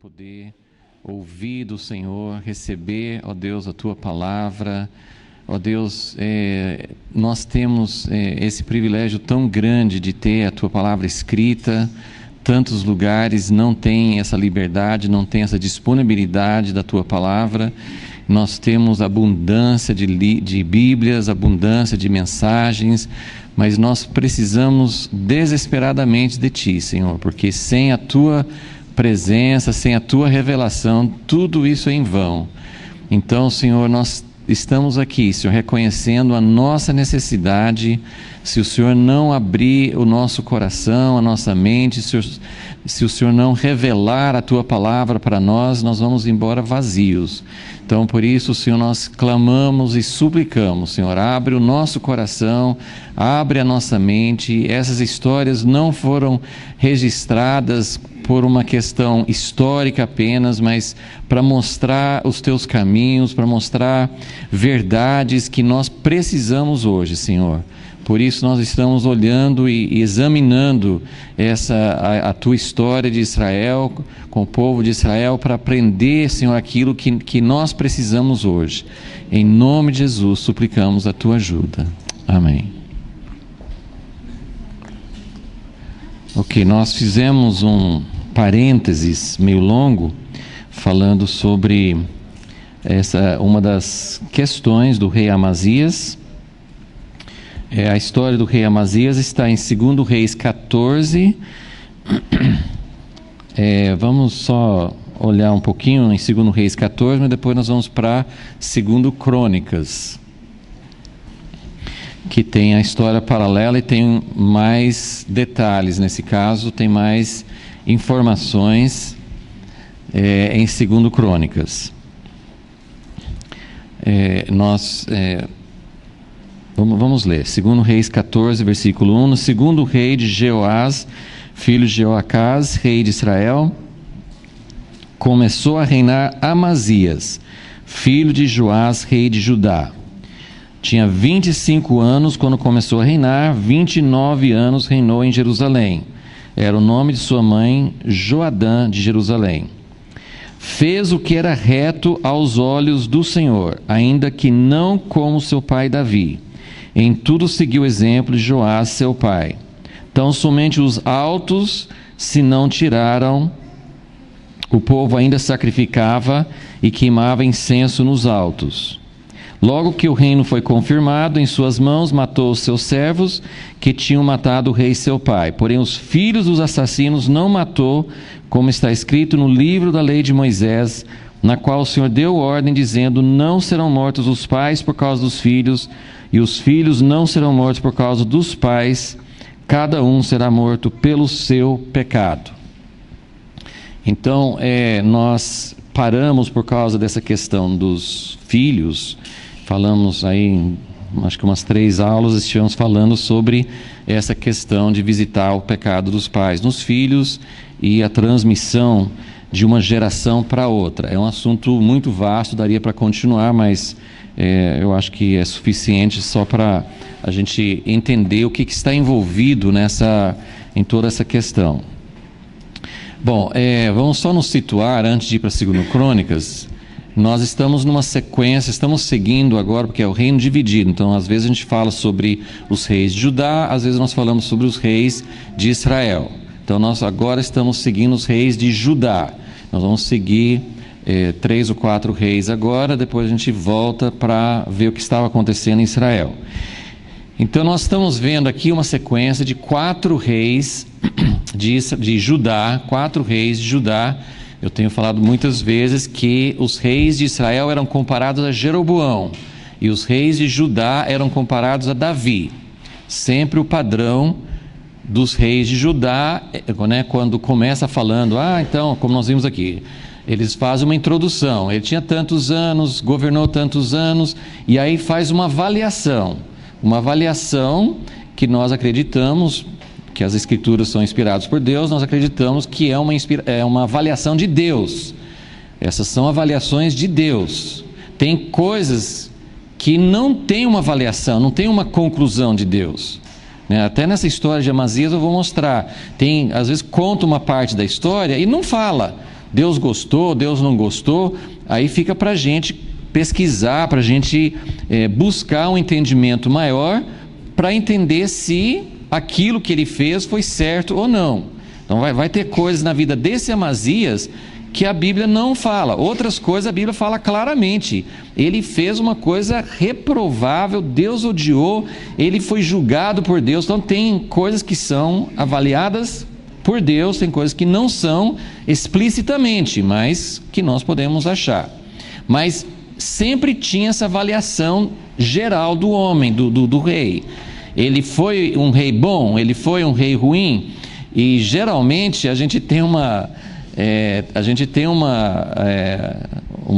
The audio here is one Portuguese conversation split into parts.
poder ouvir do Senhor, receber, ó Deus, a Tua palavra. Ó Deus, nós temos esse privilégio tão grande de ter a Tua palavra escrita. Tantos lugares não têm essa liberdade, não têm essa disponibilidade da Tua palavra. Nós temos abundância de Bíblias, abundância de mensagens, mas nós precisamos desesperadamente de Ti, Senhor, porque sem a Tua presença, sem a Tua revelação, tudo isso é em vão. Então, Senhor, nós estamos aqui, Senhor, reconhecendo a nossa necessidade. Se o Senhor não abrir o nosso coração, a nossa mente, se o Senhor não revelar a Tua palavra para nós, nós vamos embora vazios. Então, por isso, Senhor, nós clamamos e suplicamos, Senhor, abre o nosso coração, abre a nossa mente. Essas histórias não foram registradas por uma questão histórica apenas, mas para mostrar os Teus caminhos, para mostrar verdades que nós precisamos hoje, Senhor. Por isso nós estamos olhando e examinando a Tua história de Israel, com o povo de Israel, para aprender, Senhor, aquilo que nós precisamos hoje. Em nome de Jesus, suplicamos a Tua ajuda. Amém. Ok, nós fizemos um parênteses meio longo, falando sobre uma das questões do rei Amazias. A história do rei Amazias está em 2 Reis 14. Vamos só olhar um pouquinho em 2 Reis 14, mas depois nós vamos para 2 Crônicas, que tem a história paralela e tem mais detalhes. Nesse caso, tem mais informações em 2 Crônicas. Vamos ler, 2 Reis 14, versículo 1. No segundo rei de Jeoás, filho de Jeoacás, rei de Israel, começou a reinar Amazias, filho de Joás, rei de Judá. Tinha 25 anos quando começou a reinar, 29 anos reinou em Jerusalém. Era o nome de sua mãe, Joadã de Jerusalém. Fez o que era reto aos olhos do Senhor, ainda que não como seu pai Davi. Em tudo seguiu o exemplo de Joás, seu pai. Então somente os altos se não tiraram, o povo ainda sacrificava e queimava incenso nos altos. Logo que o reino foi confirmado em suas mãos, matou os seus servos que tinham matado o rei seu pai. Porém os filhos dos assassinos não matou, como está escrito no livro da lei de Moisés, na qual o Senhor deu ordem, dizendo: não serão mortos os pais por causa dos filhos, e os filhos não serão mortos por causa dos pais, cada um será morto pelo seu pecado. Então, nós paramos por causa dessa questão dos filhos. Falamos aí, acho que umas 3 aulas, estivemos falando sobre essa questão de visitar o pecado dos pais nos filhos e a transmissão de uma geração para outra. É um assunto muito vasto, daria para continuar, mas eu acho que é suficiente só para a gente entender o que está envolvido em toda essa questão. Bom, vamos só nos situar antes de ir para 2 Crônicas. Nós estamos numa sequência, estamos seguindo agora, porque é o reino dividido. Então, às vezes a gente fala sobre os reis de Judá, às vezes nós falamos sobre os reis de Israel. Então, nós agora estamos seguindo os reis de Judá. Nós vamos seguir 3 ou 4 reis agora, depois a gente volta para ver o que estava acontecendo em Israel. Então nós estamos vendo aqui uma sequência de 4 reis de Judá, 4 reis de Judá. Eu tenho falado muitas vezes que os reis de Israel eram comparados a Jeroboão e os reis de Judá eram comparados a Davi. Sempre o padrão dos reis de Judá, quando começa falando, então, como nós vimos aqui, eles fazem uma introdução, ele tinha tantos anos, governou tantos anos, e aí faz uma avaliação que nós acreditamos, que as escrituras são inspiradas por Deus, nós acreditamos que é uma avaliação de Deus. Essas são avaliações de Deus. Tem coisas que não tem uma avaliação, não tem uma conclusão de Deus. Até nessa história de Amazias eu vou mostrar. Às vezes conta uma parte da história e não fala. Deus gostou, Deus não gostou, aí fica para a gente pesquisar, para a gente buscar um entendimento maior, para entender se aquilo que ele fez foi certo ou não. Então vai ter coisas na vida desse Amazias que a Bíblia não fala. Outras coisas a Bíblia fala claramente. Ele fez uma coisa reprovável, Deus odiou, ele foi julgado por Deus. Então tem coisas que são avaliadas por Deus, tem coisas que não são explicitamente, mas que nós podemos achar. Mas sempre tinha essa avaliação geral do homem, do rei. Ele foi um rei bom? Ele foi um rei ruim? E geralmente a gente tem uma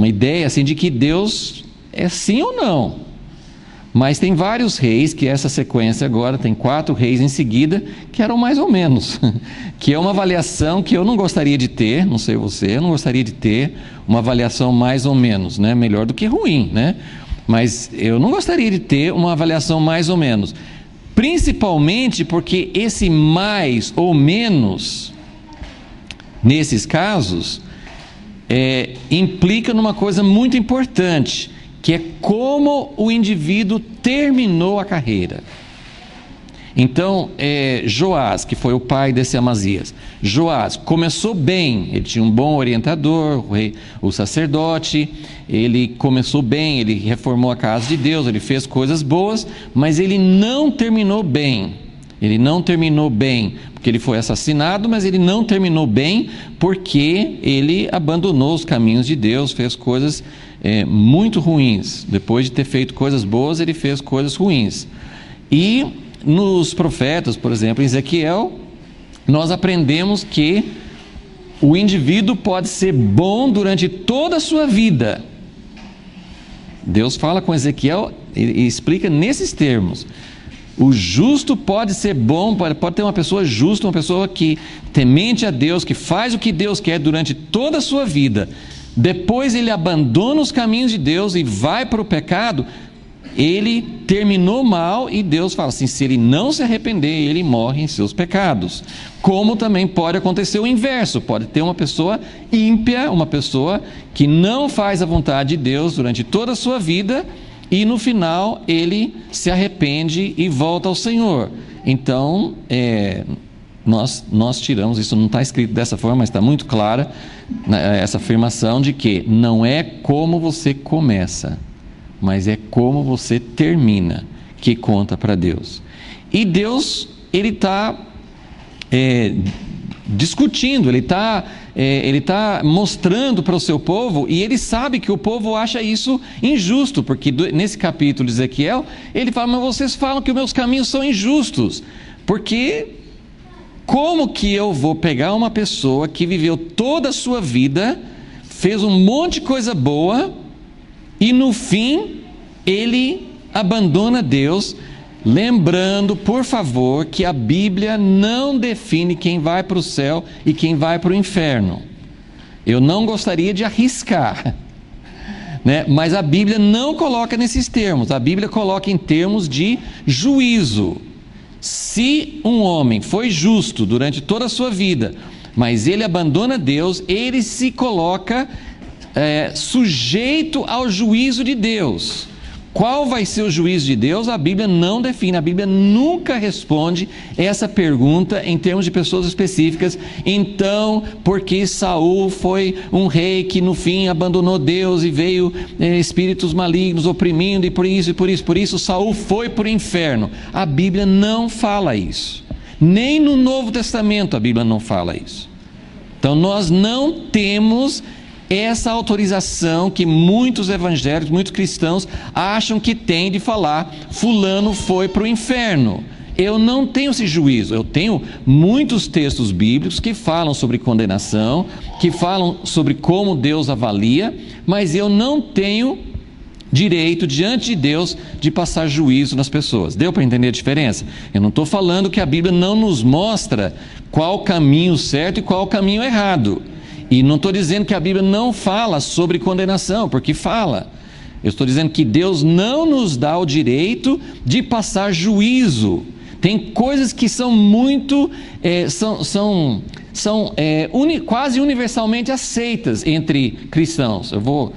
ideia assim de que Deus é sim ou não. Mas tem vários reis, que essa sequência agora tem 4 reis em seguida, que eram mais ou menos, que é uma avaliação que eu não gostaria de ter, não sei você, eu não gostaria de ter uma avaliação mais ou menos, né? Melhor do que ruim, né? Mas eu não gostaria de ter uma avaliação mais ou menos, principalmente porque esse mais ou menos, nesses casos, implica numa coisa muito importante, que é como o indivíduo terminou a carreira. Então, Joás, que foi o pai desse Amazias, Joás começou bem, ele tinha um bom orientador, o sacerdote, ele começou bem, ele reformou a casa de Deus, ele fez coisas boas, mas ele não terminou bem. Ele não terminou bem porque ele foi assassinado, mas ele não terminou bem porque ele abandonou os caminhos de Deus, fez coisas muito ruins. Depois de ter feito coisas boas, ele fez coisas ruins. E nos profetas, por exemplo, em Ezequiel, nós aprendemos que o indivíduo pode ser bom durante toda a sua vida. Deus fala com Ezequiel e explica nesses termos. O justo pode ser bom, pode ter uma pessoa justa, uma pessoa que temente a Deus, que faz o que Deus quer durante toda a sua vida. Depois ele abandona os caminhos de Deus e vai para o pecado. Ele terminou mal e Deus fala assim, se ele não se arrepender, ele morre em seus pecados. Como também pode acontecer o inverso, pode ter uma pessoa ímpia, uma pessoa que não faz a vontade de Deus durante toda a sua vida, e no final ele se arrepende e volta ao Senhor. Então, nós tiramos, isso não está escrito dessa forma, mas está muito clara essa afirmação de que não é como você começa, mas é como você termina que conta para Deus. E Deus, ele está discutindo, ele está mostrando para o seu povo, e ele sabe que o povo acha isso injusto, porque nesse capítulo de Ezequiel, ele fala, mas vocês falam que os meus caminhos são injustos, porque como que eu vou pegar uma pessoa que viveu toda a sua vida, fez um monte de coisa boa, e no fim, ele abandona Deus, lembrando, por favor, que a Bíblia não define quem vai para o céu e quem vai para o inferno. Eu não gostaria de arriscar, né? Mas a Bíblia não coloca nesses termos, a Bíblia coloca em termos de juízo. Se um homem foi justo durante toda a sua vida, mas ele abandona Deus, ele se coloca sujeito ao juízo de Deus. Qual vai ser o juízo de Deus? A Bíblia não define, a Bíblia nunca responde essa pergunta em termos de pessoas específicas. Então, porque Saul foi um rei que no fim abandonou Deus e veio espíritos malignos oprimindo, e por isso Saul foi para o inferno. A Bíblia não fala isso. Nem no Novo Testamento a Bíblia não fala isso. Então nós não temos essa autorização que muitos evangélicos, muitos cristãos acham que tem de falar, fulano foi para o inferno. Eu não tenho esse juízo. Eu tenho muitos textos bíblicos que falam sobre condenação, que falam sobre como Deus avalia, mas eu não tenho direito diante de Deus de passar juízo nas pessoas. Deu para entender a diferença? Eu não estou falando que a Bíblia não nos mostra qual o caminho certo e qual o caminho errado. E não estou dizendo que a Bíblia não fala sobre condenação, porque fala. Eu estou dizendo que Deus não nos dá o direito de passar juízo. Tem coisas que são muito, são quase universalmente aceitas entre cristãos. Eu vou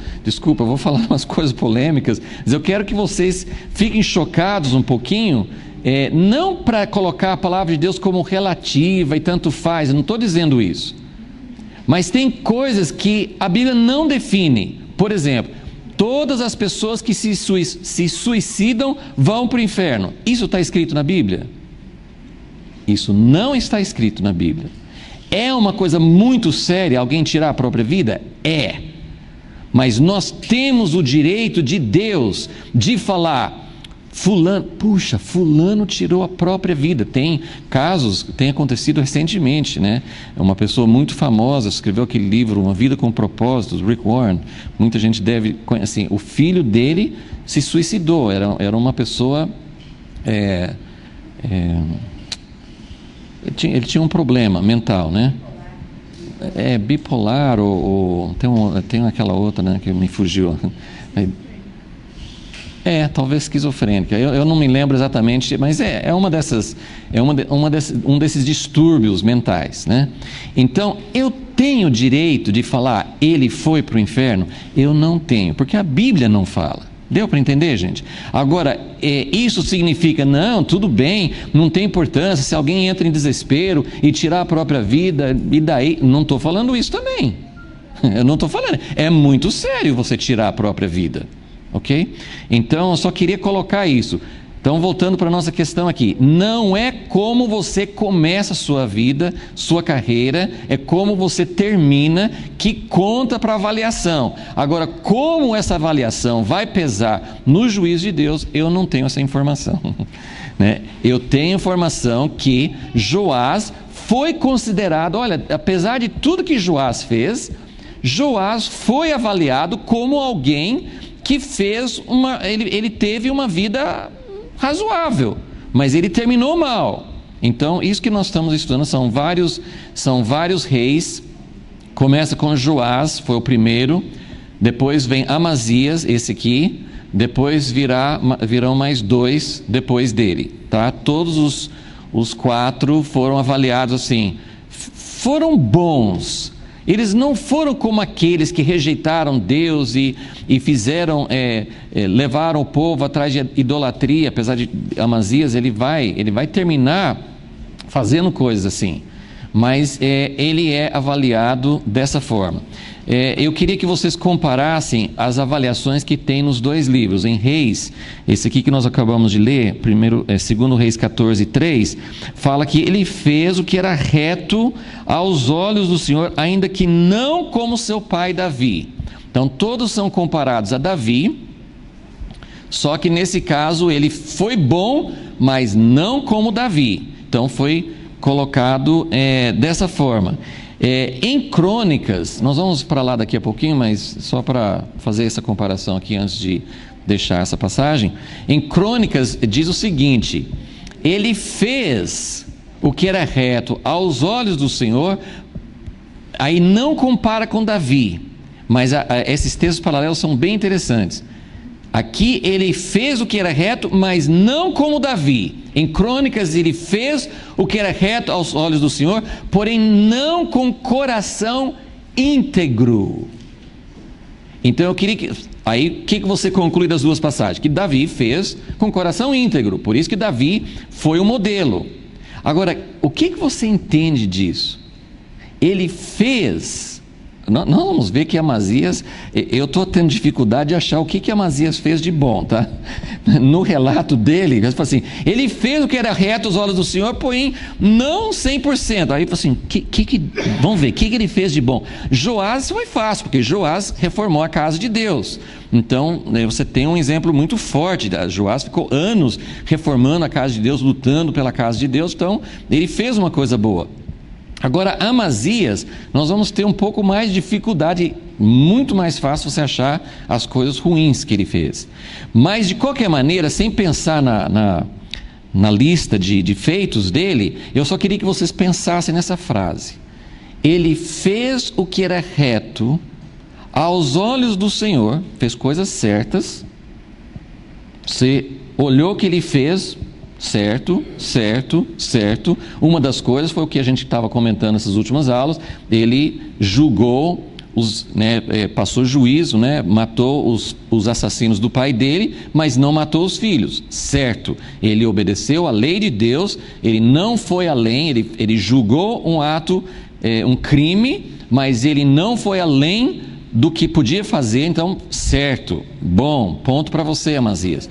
falar umas coisas polêmicas, mas eu quero que vocês fiquem chocados um pouquinho, não para colocar a palavra de Deus como relativa e tanto faz, eu não estou dizendo isso. Mas tem coisas que a Bíblia não define. Por exemplo, todas as pessoas que se suicidam vão para o inferno. Isso está escrito na Bíblia? Isso não está escrito na Bíblia. É uma coisa muito séria alguém tirar a própria vida? É. Mas nós temos o direito de Deus de falar: fulano tirou a própria vida. Tem casos, tem acontecido recentemente, né? Uma pessoa muito famosa escreveu aquele livro, Uma Vida com Propósitos, Rick Warren. Muita gente deve conhecer. Assim, o filho dele se suicidou. Era uma pessoa... Ele tinha um problema mental, né? Bipolar ou tem aquela outra, né, que me fugiu. Talvez esquizofrênica. Eu não me lembro exatamente, mas um desses distúrbios mentais, né? Então, eu tenho direito de falar, ele foi para o inferno? Eu não tenho, porque a Bíblia não fala. Deu para entender, gente? Agora, isso significa, não, tudo bem, não tem importância, se alguém entra em desespero e tirar a própria vida, e daí? Não estou falando isso também. Eu não estou falando. É muito sério você tirar a própria vida. Ok? Então, eu só queria colocar isso. Então, voltando para a nossa questão aqui, não é como você começa a sua vida, sua carreira, é como você termina que conta para a avaliação. Agora, como essa avaliação vai pesar no juízo de Deus, eu não tenho essa informação. Né? Eu tenho informação que Joás foi considerado, olha, apesar de tudo que Joás fez, Joás foi avaliado como alguém que fez ele teve uma vida razoável, mas ele terminou mal. Então, isso que nós estamos estudando são vários reis. Começa com Joás, foi o primeiro, depois vem Amazias, esse aqui, depois virão mais dois depois dele, tá? Todos os quatro foram avaliados assim, foram bons. Eles não foram como aqueles que rejeitaram Deus e fizeram, levaram o povo atrás de idolatria. Apesar de Amazias, ele vai terminar fazendo coisas assim. Mas ele é avaliado dessa forma. Eu queria que vocês comparassem as avaliações que tem nos dois livros. Em Reis, esse aqui que nós acabamos de ler, 2 Reis 14:3, fala que ele fez o que era reto aos olhos do Senhor, ainda que não como seu pai Davi. Então todos são comparados a Davi, só que nesse caso ele foi bom, mas não como Davi. Então foi colocado dessa forma. Em Crônicas, nós vamos para lá daqui a pouquinho, mas só para fazer essa comparação aqui antes de deixar essa passagem. Em Crônicas diz o seguinte: ele fez o que era reto aos olhos do Senhor. Aí não compara com Davi, mas esses textos paralelos são bem interessantes. Aqui ele fez o que era reto, mas não como Davi. Em Crônicas ele fez o que era reto aos olhos do Senhor, porém não com coração íntegro. Então eu queria que... Aí o que você conclui das duas passagens? Que Davi fez com coração íntegro, por isso que Davi foi o modelo. Agora, o que você entende disso? Ele fez... Nós vamos ver que Amazias, eu estou tendo dificuldade de achar o que Amazias fez de bom, tá? No relato dele, ele fala assim, ele fez o que era reto aos olhos do Senhor, porém não 100%. Aí fala assim, vamos ver, o que ele fez de bom? Joás foi fácil, porque Joás reformou a casa de Deus. Então, você tem um exemplo muito forte. Joás ficou anos reformando a casa de Deus, lutando pela casa de Deus, então ele fez uma coisa boa. Agora, Amazias, nós vamos ter um pouco mais de dificuldade, muito mais fácil você achar as coisas ruins que ele fez. Mas, de qualquer maneira, sem pensar na lista de feitos dele, eu só queria que vocês pensassem nessa frase. Ele fez o que era reto aos olhos do Senhor, fez coisas certas. Você olhou o que ele fez, Certo, certo, certo. Uma das coisas foi o que a gente estava comentando nessas últimas aulas. Ele julgou, passou juízo, matou os assassinos do pai dele, mas não matou os filhos. Certo, ele obedeceu à lei de Deus, ele não foi além, ele julgou um ato, um crime, mas ele não foi além do que podia fazer. Então, certo, bom, ponto para você, Amazias.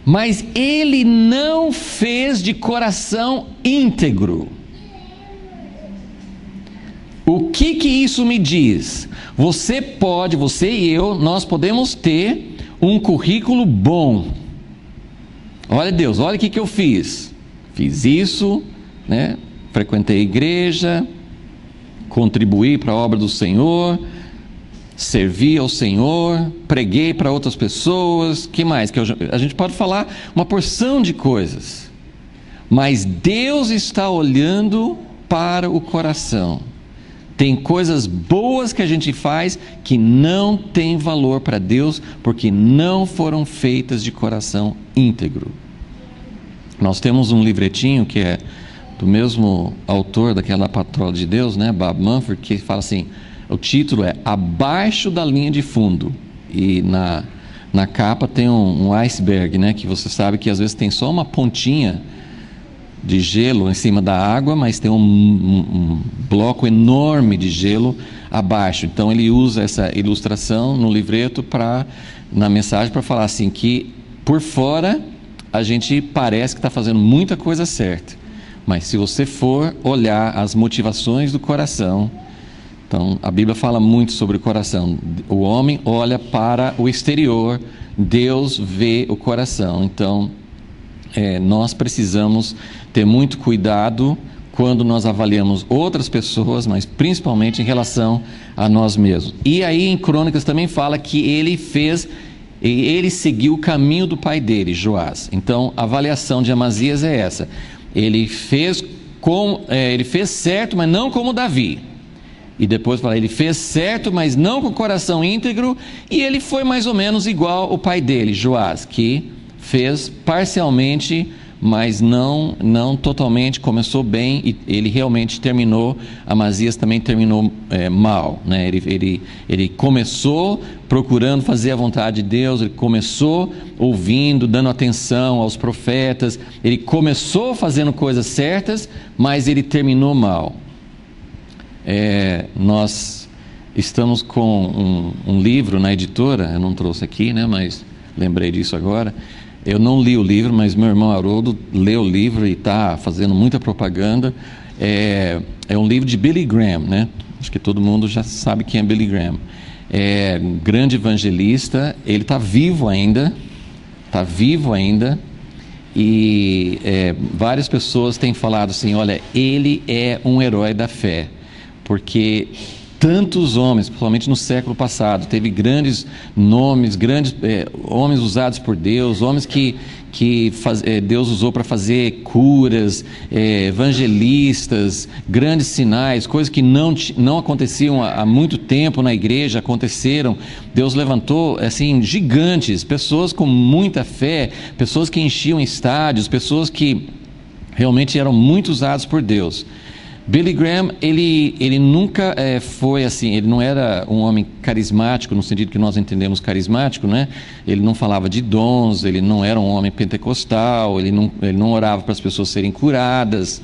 Mas ele não fez de coração íntegro. O que isso me diz? Você e eu, nós podemos ter um currículo bom. Olha Deus, olha o que eu fiz. Fiz isso, frequentei a igreja, contribuí para a obra do Senhor, servi ao Senhor, preguei para outras pessoas, que mais? A gente pode falar uma porção de coisas, mas Deus está olhando para o coração. Tem coisas boas que a gente faz que não tem valor para Deus, porque não foram feitas de coração íntegro. Nós temos um livretinho que é do mesmo autor daquela Patroa de Deus, Bob Mumford, que fala assim, o título é Abaixo da Linha de Fundo, e na capa tem um iceberg, que você sabe que às vezes tem só uma pontinha de gelo em cima da água, mas tem um bloco enorme de gelo abaixo. Então ele usa essa ilustração no livreto na mensagem para falar assim, que por fora a gente parece que está fazendo muita coisa certa, mas se você for olhar as motivações do coração. Então, a Bíblia fala muito sobre o coração. O homem olha para o exterior, Deus vê o coração. Então, nós precisamos ter muito cuidado quando nós avaliamos outras pessoas, mas principalmente em relação a nós mesmos. E aí, em Crônicas também fala que ele seguiu o caminho do pai dele, Joás. Então, a avaliação de Amazias é essa. Ele fez certo, mas não como Davi. E depois fala, ele fez certo, mas não com o coração íntegro, e ele foi mais ou menos igual o pai dele, Joás, que fez parcialmente, mas não totalmente, começou bem, e ele realmente terminou. Amazias também terminou mal, ele começou procurando fazer a vontade de Deus, ele começou ouvindo, dando atenção aos profetas, ele começou fazendo coisas certas, mas ele terminou mal. Nós estamos com um livro na editora, eu não trouxe aqui, mas lembrei disso agora. Eu não li o livro, mas meu irmão Haroldo leu o livro e está fazendo muita propaganda. É um livro de Billy Graham, Acho que todo mundo já sabe quem é Billy Graham. Um grande evangelista, ele está vivo ainda, e várias pessoas têm falado assim, olha, ele é um herói da fé. Porque tantos homens, principalmente no século passado, teve grandes nomes, homens usados por Deus, homens que Deus usou para fazer curas, evangelistas, grandes sinais, coisas que não aconteciam há muito tempo na igreja, aconteceram. Deus levantou assim gigantes, pessoas com muita fé, pessoas que enchiam estádios, pessoas que realmente eram muito usados por Deus. Billy Graham, ele nunca foi assim, ele não era um homem carismático, no sentido que nós entendemos carismático, Ele não falava de dons, ele não era um homem pentecostal, ele não orava para as pessoas serem curadas,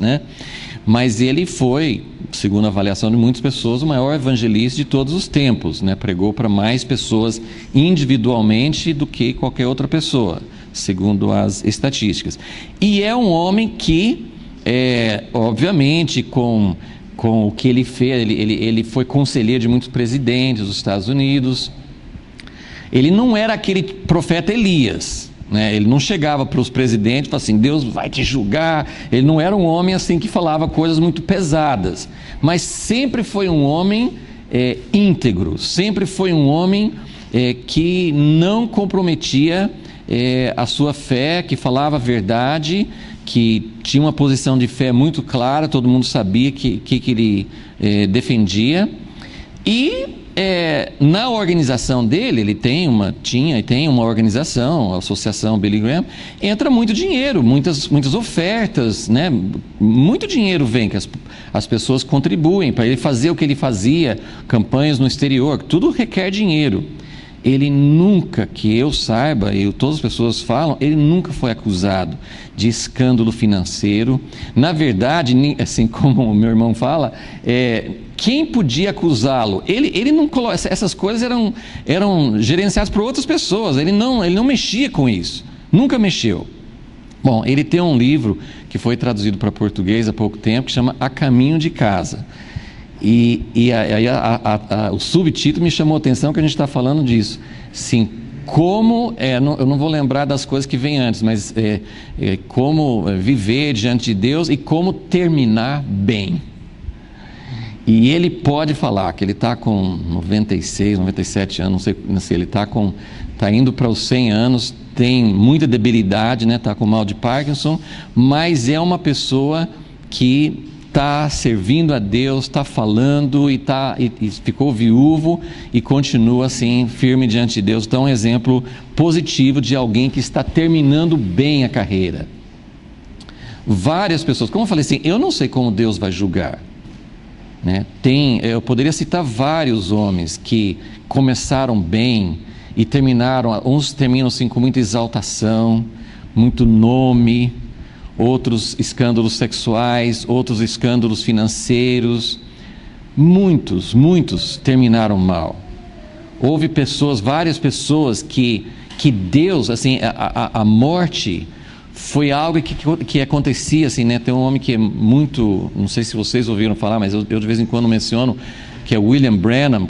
Mas ele foi, segundo a avaliação de muitas pessoas, o maior evangelista de todos os tempos, Pregou para mais pessoas individualmente do que qualquer outra pessoa, segundo as estatísticas. E é um homem que obviamente com o que ele fez, ele foi conselheiro de muitos presidentes dos Estados Unidos. Ele não era aquele profeta Elias, Ele não chegava para os presidentes e falava assim, Deus vai te julgar. Ele não era um homem assim que falava coisas muito pesadas, mas sempre foi um homem íntegro, sempre foi um homem que não comprometia a sua fé, que falava a verdade, que tinha uma posição de fé muito clara, todo mundo sabia que ele defendia. E na organização dele, ele tinha e tem uma organização, a Associação Billy Graham, entra muito dinheiro, muitas ofertas, né? Muito dinheiro vem, que as pessoas contribuem para ele fazer o que ele fazia, campanhas no exterior, tudo requer dinheiro. Ele nunca, que eu saiba, e todas as pessoas falam, ele nunca foi acusado de escândalo financeiro. Na verdade, assim como o meu irmão fala, quem podia acusá-lo? Ele não coloca, essas coisas eram gerenciadas por outras pessoas, ele não mexia com isso, nunca mexeu. Bom, ele tem um livro que foi traduzido para português há pouco tempo, que chama A Caminho de Casa. E aí o subtítulo me chamou a atenção, que a gente está falando disso. Sim, como, eu não vou lembrar das coisas que vêm antes, mas como viver diante de Deus e como terminar bem. E ele pode falar que ele está com 96, 97 anos, não sei, ele está indo para os 100 anos, tem muita debilidade, né? Está com mal de Parkinson, mas é uma pessoa que está servindo a Deus, está falando e ficou viúvo e continua assim, firme diante de Deus. Então, um exemplo positivo de alguém que está terminando bem a carreira. Várias pessoas, como eu falei assim, eu não sei como Deus vai julgar, né? Eu poderia citar vários homens que começaram bem e terminaram, uns terminam assim com muita exaltação, muito nome, outros escândalos sexuais, outros escândalos financeiros. Muitos terminaram mal. Houve várias pessoas que Deus, assim, a morte foi algo que acontecia, assim, né? Tem um homem que é muito, não sei se vocês ouviram falar, mas eu de vez em quando menciono, que é William Branham,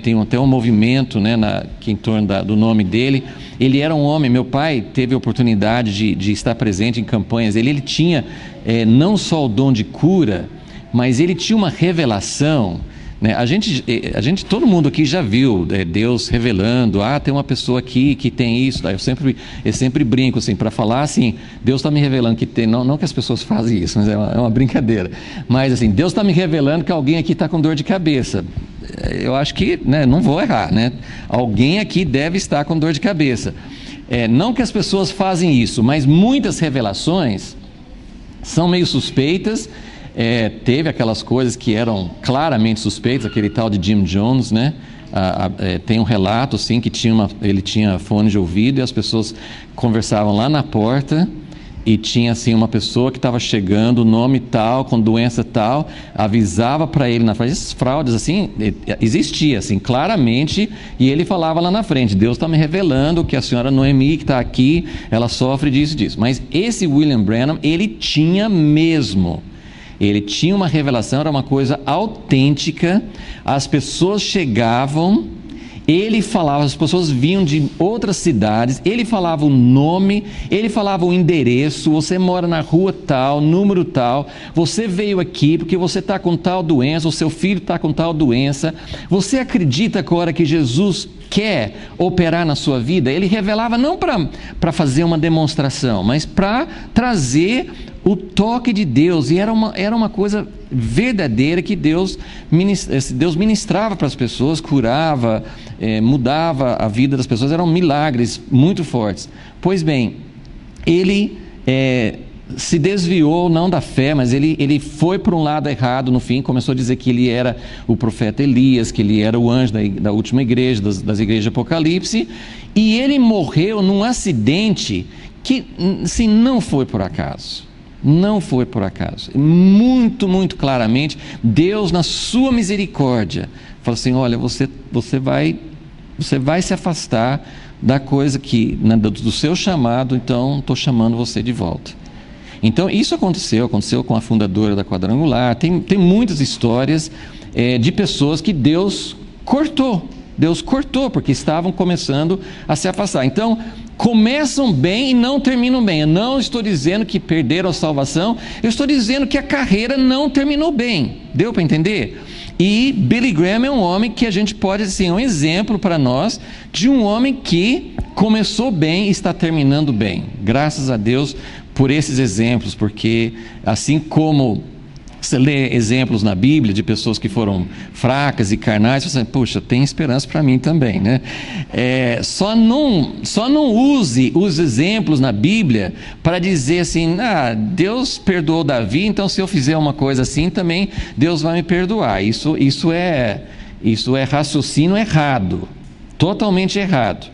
tem até um movimento, né, que em torno do nome dele. Ele era um homem, meu pai teve a oportunidade de estar presente em campanhas. Ele tinha não só o dom de cura, mas ele tinha uma revelação, né? A gente, todo mundo aqui já viu Deus revelando, tem uma pessoa aqui que tem isso. Eu sempre brinco assim, para falar assim, Deus está me revelando que tem, não que as pessoas fazem isso, mas é uma brincadeira, mas assim, Deus está me revelando que alguém aqui está com dor de cabeça. Eu acho que, né, não vou errar, né? Alguém aqui deve estar com dor de cabeça. Não que as pessoas fazem isso, mas muitas revelações são meio suspeitas. Teve aquelas coisas que eram claramente suspeitas, aquele tal de Jim Jones, né? Tem um relato assim, que ele tinha fone de ouvido e as pessoas conversavam lá na porta e tinha assim uma pessoa que estava chegando, nome tal, com doença tal, avisava para ele na frente. Essas fraudes assim, existia assim, claramente, e ele falava lá na frente, Deus está me revelando que a senhora Noemi que está aqui, ela sofre disso. Mas esse William Branham, ele tinha uma revelação, era uma coisa autêntica. As pessoas chegavam, ele falava, as pessoas vinham de outras cidades, ele falava o nome, ele falava o endereço, você mora na rua tal, número tal, você veio aqui porque você está com tal doença, o seu filho está com tal doença, você acredita agora que Jesus quer operar na sua vida? Ele revelava não para fazer uma demonstração, mas para trazer o toque de Deus, e era uma coisa verdadeira que Deus ministrava para as pessoas, curava, mudava a vida das pessoas, eram milagres muito fortes. Pois bem, ele se desviou não da fé, mas ele foi para um lado errado no fim, começou a dizer que ele era o profeta Elias, que ele era o anjo da última igreja, das igrejas de Apocalipse, e ele morreu num acidente que, assim, não foi por acaso. Não foi por acaso. Muito, muito claramente, Deus, na sua misericórdia, falou assim: olha, você vai se afastar da coisa do seu chamado, então estou chamando você de volta. Então isso aconteceu com a fundadora da Quadrangular. Tem muitas histórias de pessoas que Deus cortou porque estavam começando a se afastar. Então, começam bem e não terminam bem. Eu não estou dizendo que perderam a salvação, eu estou dizendo que a carreira não terminou bem. Deu para entender? E Billy Graham é um homem que a gente pode, assim, um exemplo para nós de um homem que começou bem e está terminando bem. Graças a Deus por esses exemplos, porque assim como Você lê exemplos na Bíblia de pessoas que foram fracas e carnais, você fala, puxa, tem esperança para mim também, né? Só não use os exemplos na Bíblia para dizer assim, Deus perdoou Davi, então se eu fizer uma coisa assim também Deus vai me perdoar. Isso é raciocínio errado, totalmente errado.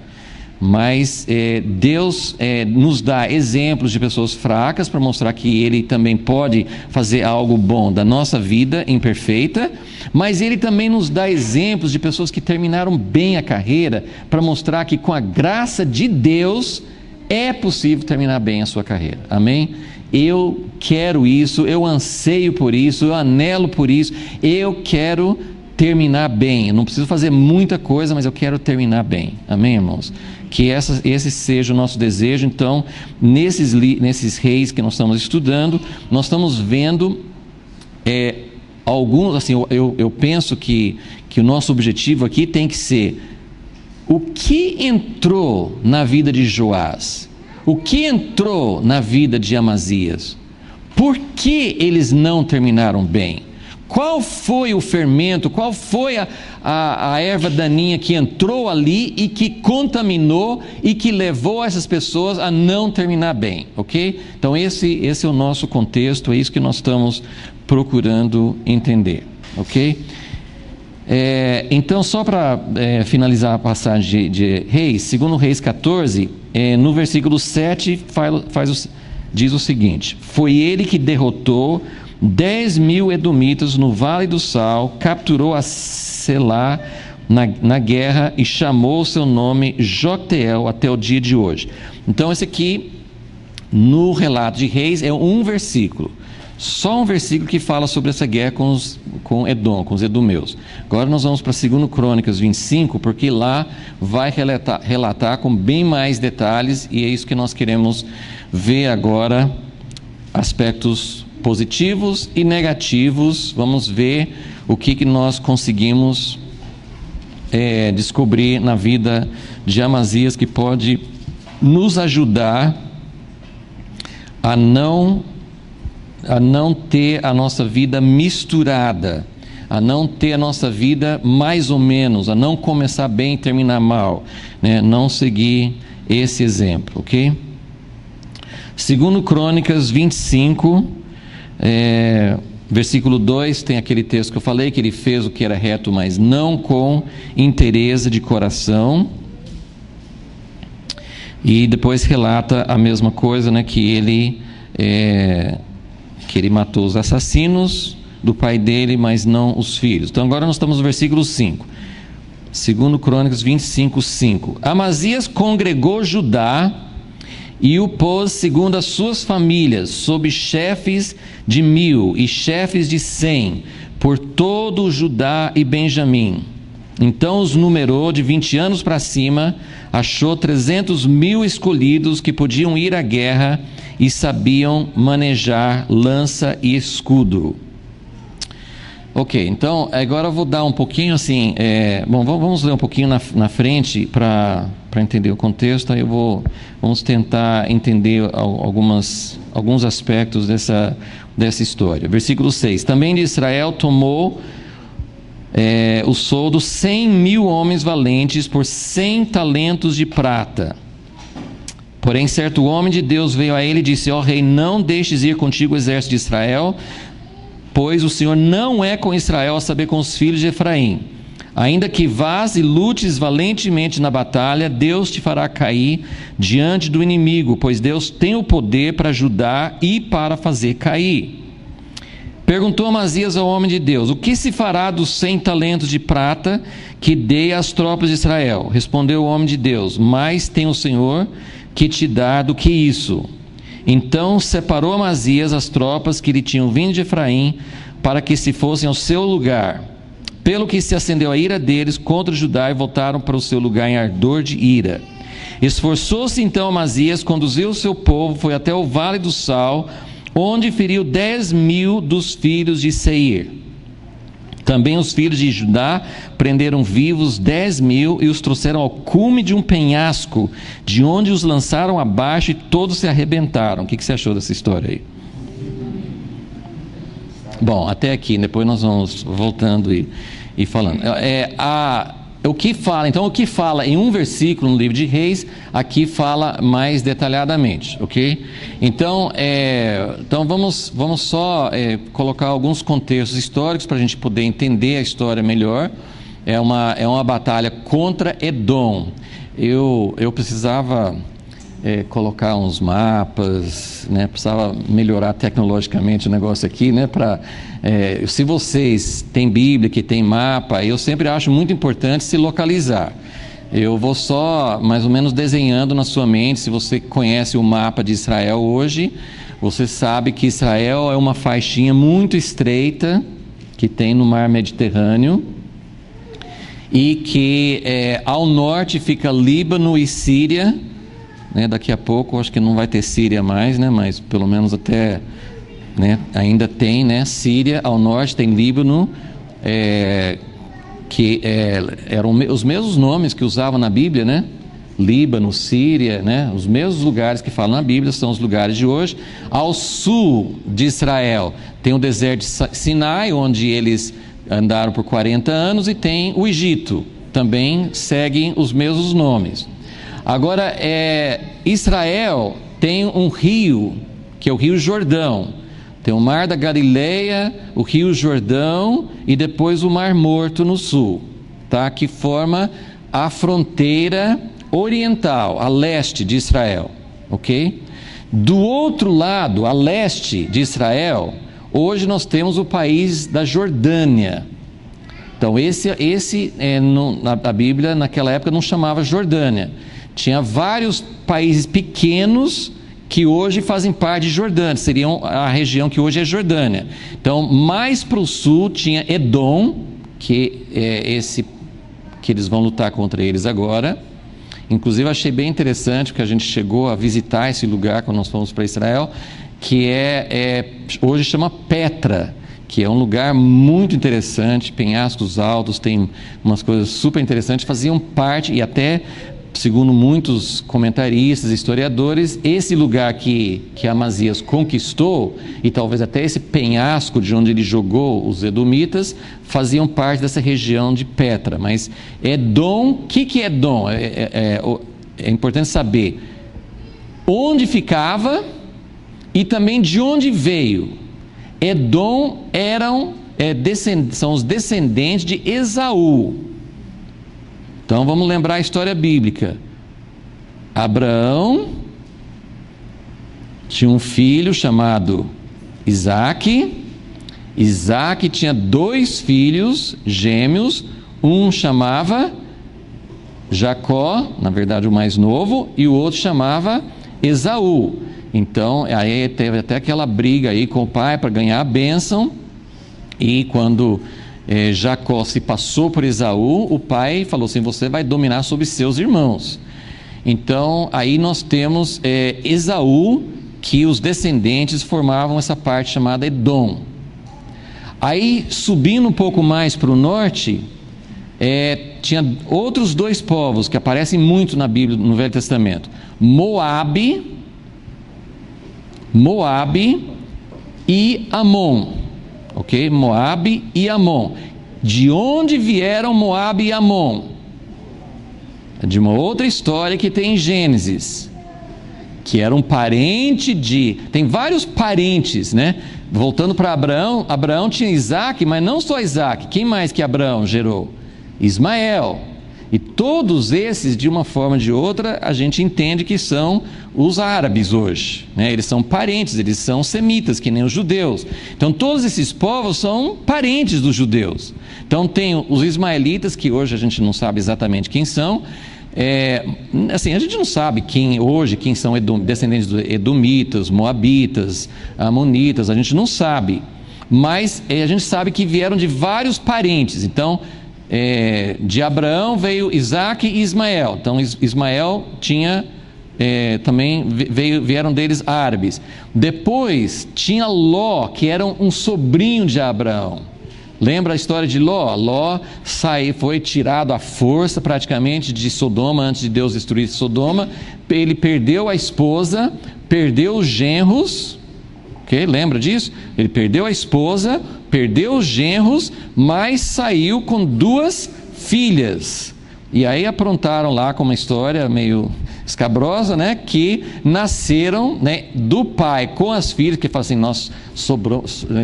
Mas Deus nos dá exemplos de pessoas fracas para mostrar que Ele também pode fazer algo bom da nossa vida imperfeita, mas Ele também nos dá exemplos de pessoas que terminaram bem a carreira para mostrar que com a graça de Deus é possível terminar bem a sua carreira. Amém? Eu quero isso, eu anseio por isso, eu anelo por isso, eu quero terminar bem. Eu não preciso fazer muita coisa, mas eu quero terminar bem. Amém, irmãos? Que esse seja o nosso desejo. Então, nesses reis que nós estamos estudando, nós estamos vendo alguns, assim, eu penso que o nosso objetivo aqui tem que ser o que entrou na vida de Joás, o que entrou na vida de Amazias, por que eles não terminaram bem? Qual foi o fermento, qual foi a erva daninha que entrou ali e que contaminou e que levou essas pessoas a não terminar bem, ok? Então esse é o nosso contexto, é isso que nós estamos procurando entender, ok? Então só para finalizar a passagem de Reis, segundo Reis 14, no versículo 7 diz o seguinte: foi ele que derrotou 10.000 edomitas no Vale do Sal, capturou a Selá na guerra e chamou seu nome Jocteel até o dia de hoje. Então esse aqui, no relato de Reis, é um versículo, só um versículo que fala sobre essa guerra com Edom, com os edomeus. Agora nós vamos para 2 Crônicas 25, porque lá vai relatar com bem mais detalhes, e é isso que nós queremos ver agora, aspectos positivos e negativos. Vamos ver o que nós conseguimos descobrir na vida de Amazias que pode nos ajudar a não ter a nossa vida misturada, a não ter a nossa vida mais ou menos, a não começar bem e terminar mal, né? Não seguir esse exemplo, ok? 2 Crônicas 25, versículo 2, tem aquele texto que eu falei, que ele fez o que era reto, mas não com interesse de coração. E depois relata a mesma coisa, né, que ele matou os assassinos do pai dele, mas não os filhos. Então agora nós estamos no versículo 5. 2 Crônicas 25, 5. Amazias congregou Judá e o pôs segundo as suas famílias, sob chefes de 1.000 e chefes de 100, por todo o Judá e Benjamim. Então os numerou de 20 anos para cima, achou 300.000 escolhidos que podiam ir à guerra e sabiam manejar lança e escudo. Ok, então agora eu vou dar um pouquinho assim, vamos ler um pouquinho na frente para entender o contexto. Aí vamos tentar entender alguns aspectos dessa história. Versículo 6: também de Israel tomou o soldo 100.000 homens valentes por 100 talentos de prata. Porém certo homem de Deus veio a ele e disse: ó rei, não deixes ir contigo o exército de Israel, pois o Senhor não é com Israel, a saber, com os filhos de Efraim. Ainda que vás e lutes valentemente na batalha, Deus te fará cair diante do inimigo, pois Deus tem o poder para ajudar e para fazer cair. Perguntou Amazias ao homem de Deus: o que se fará dos 100 talentos de prata que dei às tropas de Israel? Respondeu o homem de Deus: mais tem o Senhor que te dá do que isso. Então separou Amazias as tropas que lhe tinham vindo de Efraim, para que se fossem ao seu lugar. Pelo que se acendeu a ira deles contra Judá e voltaram para o seu lugar em ardor de ira. Esforçou-se então Amazias, conduziu o seu povo, foi até o Vale do Sal, onde feriu 10.000 dos filhos de Seir. Também os filhos de Judá prenderam vivos 10.000 e os trouxeram ao cume de um penhasco, de onde os lançaram abaixo e todos se arrebentaram. O que você achou dessa história aí? Bom, até aqui, depois nós vamos voltando e falando. O que fala em um versículo no livro de Reis, aqui fala mais detalhadamente, ok? Então vamos só colocar alguns contextos históricos para a gente poder entender a história melhor. É uma batalha contra Edom. Eu precisava colocar uns mapas, né? Precisava melhorar tecnologicamente o negócio aqui, né? Se vocês têm Bíblia, que tem mapa, eu sempre acho muito importante se localizar. Eu vou só mais ou menos desenhando na sua mente. Se você conhece o mapa de Israel hoje, você sabe que Israel é uma faixinha muito estreita que tem no mar Mediterrâneo, e que ao norte fica Líbano e Síria, né? Daqui a pouco acho que não vai ter Síria mais, né? Mas pelo menos até, né? Ainda tem, né? Síria, ao norte tem Líbano, que eram os mesmos nomes que usavam na Bíblia, né? Líbano, Síria, né? Os mesmos lugares que falam na Bíblia são os lugares de hoje. Ao sul de Israel tem o deserto de Sinai, onde eles andaram por 40 anos, e tem o Egito, também seguem os mesmos nomes. Agora, Israel tem um rio, que é o Rio Jordão. Tem o Mar da Galileia, o Rio Jordão e depois o Mar Morto no sul, tá? Que forma a fronteira oriental, a leste de Israel, ok? Do outro lado, a leste de Israel, hoje nós temos o país da Jordânia. Então a Bíblia naquela época não chamava Jordânia. Tinha vários países pequenos que hoje fazem parte de Jordânia, seriam a região que hoje é Jordânia. Então, mais para o sul tinha Edom, que é esse que eles vão lutar contra eles agora. Inclusive achei bem interessante, porque a gente chegou a visitar esse lugar quando nós fomos para Israel, que hoje chama Petra, que é um lugar muito interessante, penhascos altos, tem umas coisas super interessantes, faziam parte, e até, segundo muitos comentaristas, historiadores, esse lugar que Amazias conquistou, e talvez até esse penhasco de onde ele jogou os edomitas, faziam parte dessa região de Petra. Mas Edom, o que é Edom? É importante saber onde ficava e também de onde veio. Edom são os descendentes de Esaú. Então vamos lembrar a história bíblica. Abraão tinha um filho chamado Isaac. Isaac tinha 2 filhos gêmeos. Um chamava Jacó, na verdade o mais novo, e o outro chamava Esaú. Então aí teve até aquela briga aí com o pai para ganhar a bênção. E quando Jacó se passou por Esaú, o pai falou assim: você vai dominar sobre seus irmãos. Então aí nós temos Esaú, que os descendentes formavam essa parte chamada Edom. Aí subindo um pouco mais para o norte, tinha outros 2 povos que aparecem muito na Bíblia, no Velho Testamento: Moabe e Amon. Ok? Moabe e Amon. De onde vieram Moabe e Amon? É de uma outra história que tem em Gênesis, que era um parente tem vários parentes, né? Voltando para Abraão tinha Isaac, mas não só Isaac. Quem mais que Abraão gerou? Ismael. E todos esses, de uma forma ou de outra, a gente entende que são os árabes hoje, né? Eles são parentes, eles são semitas, que nem os judeus. Então todos esses povos são parentes dos judeus. Então tem os ismaelitas, que hoje a gente não sabe exatamente quem são. Assim, a gente não sabe quem são descendentes dos edomitas, moabitas, amonitas, a gente não sabe. Mas a gente sabe que vieram de vários parentes. Então de Abraão veio Isaac e Ismael. Então Ismael tinha também vieram deles árabes. Depois tinha Ló, que era um sobrinho de Abraão. Lembra a história de Ló? Ló foi tirado à força praticamente de Sodoma, antes de Deus destruir Sodoma. Ele perdeu a esposa, perdeu os genros, ok? Lembra disso? Ele perdeu a esposa, perdeu os genros, mas saiu com 2 filhas. E aí aprontaram lá com uma história meio escabrosa, né? Que nasceram, né, do pai com as filhas, que falam assim,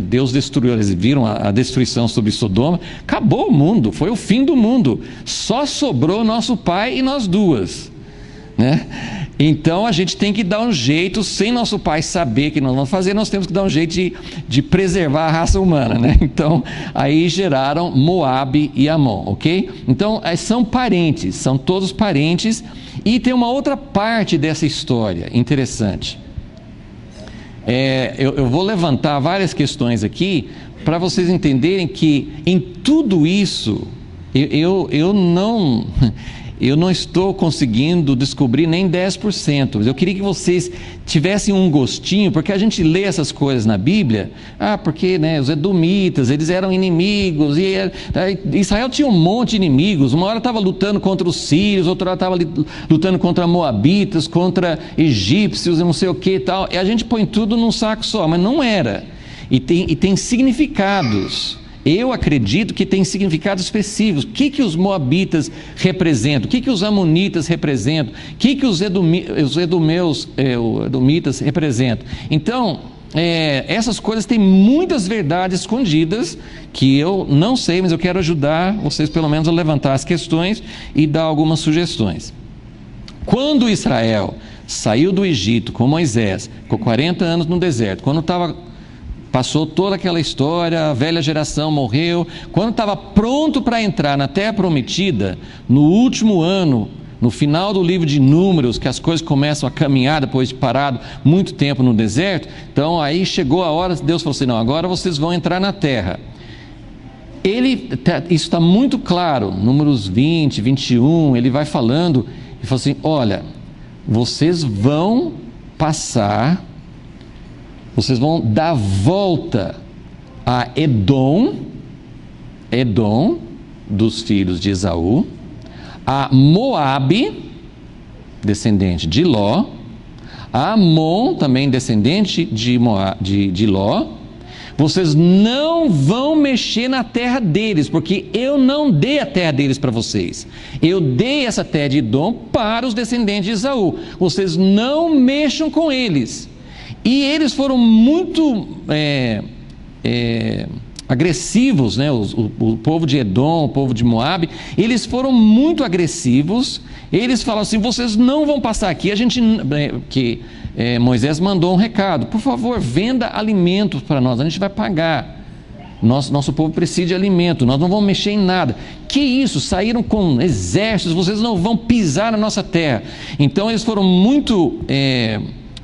Deus destruiu, eles viram a destruição sobre Sodoma, acabou o mundo, foi o fim do mundo, só sobrou nosso pai e nós 2, né? Então a gente tem que dar um jeito, sem nosso pai saber que nós vamos fazer, nós temos que dar um jeito de preservar a raça humana, né? Então aí geraram Moabe e Amon, ok? Então são parentes, são todos parentes. E tem uma outra parte dessa história interessante. Eu vou levantar várias questões aqui para vocês entenderem que em tudo isso eu não estou conseguindo descobrir nem 10%. Eu queria que vocês tivessem um gostinho, porque a gente lê essas coisas na Bíblia, porque, né, os edomitas, eles eram inimigos, e Israel tinha um monte de inimigos. Uma hora estava lutando contra os sírios, outra hora estava lutando contra moabitas, contra egípcios, e não sei o que e tal. E a gente põe tudo num saco só, mas não era. E tem significados. Eu acredito que tem significados específicos. O que os moabitas representam? O que os amonitas representam? O que os edomitas representam? Então, essas coisas têm muitas verdades escondidas que eu não sei, mas eu quero ajudar vocês pelo menos a levantar as questões e dar algumas sugestões. Quando Israel saiu do Egito com Moisés, com 40 anos no deserto, passou toda aquela história, a velha geração morreu. Quando estava pronto para entrar na Terra Prometida, no último ano, no final do livro de Números, que as coisas começam a caminhar depois de parado muito tempo no deserto, então aí chegou a hora, Deus falou assim, não, agora vocês vão entrar na terra. Isso está muito claro, Números 20, 21, ele vai falando, ele fala assim, olha, vocês vão dar volta a Edom dos filhos de Esaú, a Moabe, descendente de Ló, a Amon, também descendente de Ló. Vocês não vão mexer na terra deles, porque eu não dei a terra deles para vocês. Eu dei essa terra de Edom para os descendentes de Esaú. Vocês não mexam com eles. E eles foram muito agressivos, né? O povo de Edom, o povo de Moabe, eles foram muito agressivos. Eles falaram assim, vocês não vão passar aqui. Moisés mandou um recado, por favor, venda alimentos para nós, a gente vai pagar. Nosso povo precisa de alimento, nós não vamos mexer em nada. Que isso? Saíram com exércitos, vocês não vão pisar na nossa terra. Então eles foram muito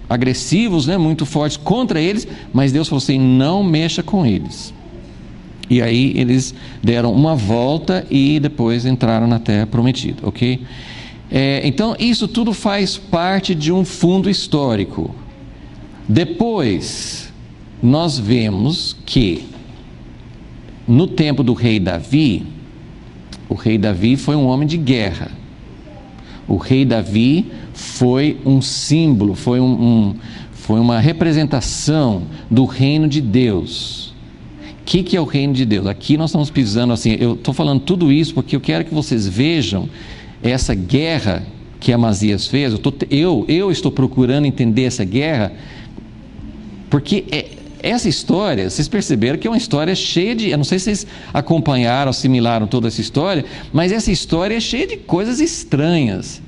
agressivos, né, muito fortes contra eles, mas Deus falou assim, não mexa com eles. E aí eles deram uma volta e depois entraram na terra prometida, ok? Então isso tudo faz parte de um fundo histórico. Depois nós vemos que no tempo do rei Davi, o rei Davi foi um homem de guerra. O rei Davi foi um símbolo, foi uma representação do reino de Deus. O que é o reino de Deus? Aqui nós estamos pisando assim, eu estou falando tudo isso porque eu quero que vocês vejam essa guerra que Amazias fez. Eu estou procurando entender essa guerra, porque essa história, vocês perceberam que é uma história cheia de, eu não sei se vocês acompanharam, assimilaram toda essa história, mas essa história é cheia de coisas estranhas.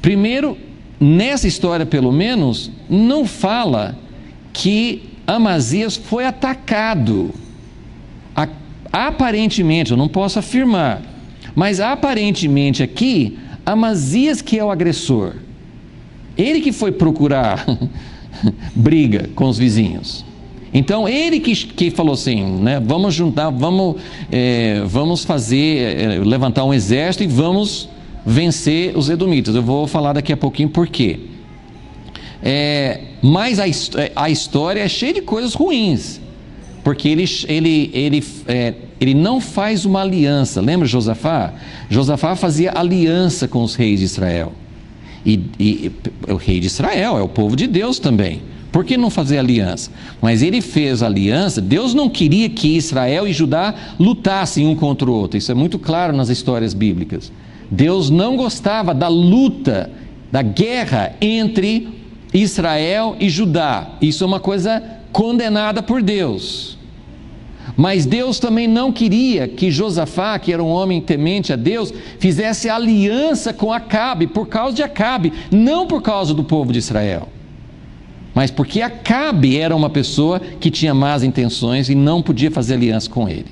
Primeiro, nessa história pelo menos, não fala que Amazias foi atacado. Aparentemente, eu não posso afirmar, mas aparentemente aqui, Amazias que é o agressor. Ele que foi procurar briga com os vizinhos. Então ele que falou assim, né, vamos juntar, vamos levantar um exército e vamos vencer os edomitas. Eu vou falar daqui a pouquinho por quê. Mas a história é cheia de coisas ruins, porque ele não faz uma aliança. Lembra Josafá? Josafá fazia aliança com os reis de Israel. E o rei de Israel é o povo de Deus também. Por que não fazer aliança? Mas ele fez aliança. Deus não queria que Israel e Judá lutassem um contra o outro. Isso é muito claro nas histórias bíblicas. Deus não gostava da luta, da guerra entre Israel e Judá. Isso é uma coisa condenada por Deus. Mas Deus também não queria que Josafá, que era um homem temente a Deus, fizesse aliança com Acabe, por causa de Acabe, não por causa do povo de Israel, mas porque Acabe era uma pessoa que tinha más intenções e não podia fazer aliança com ele.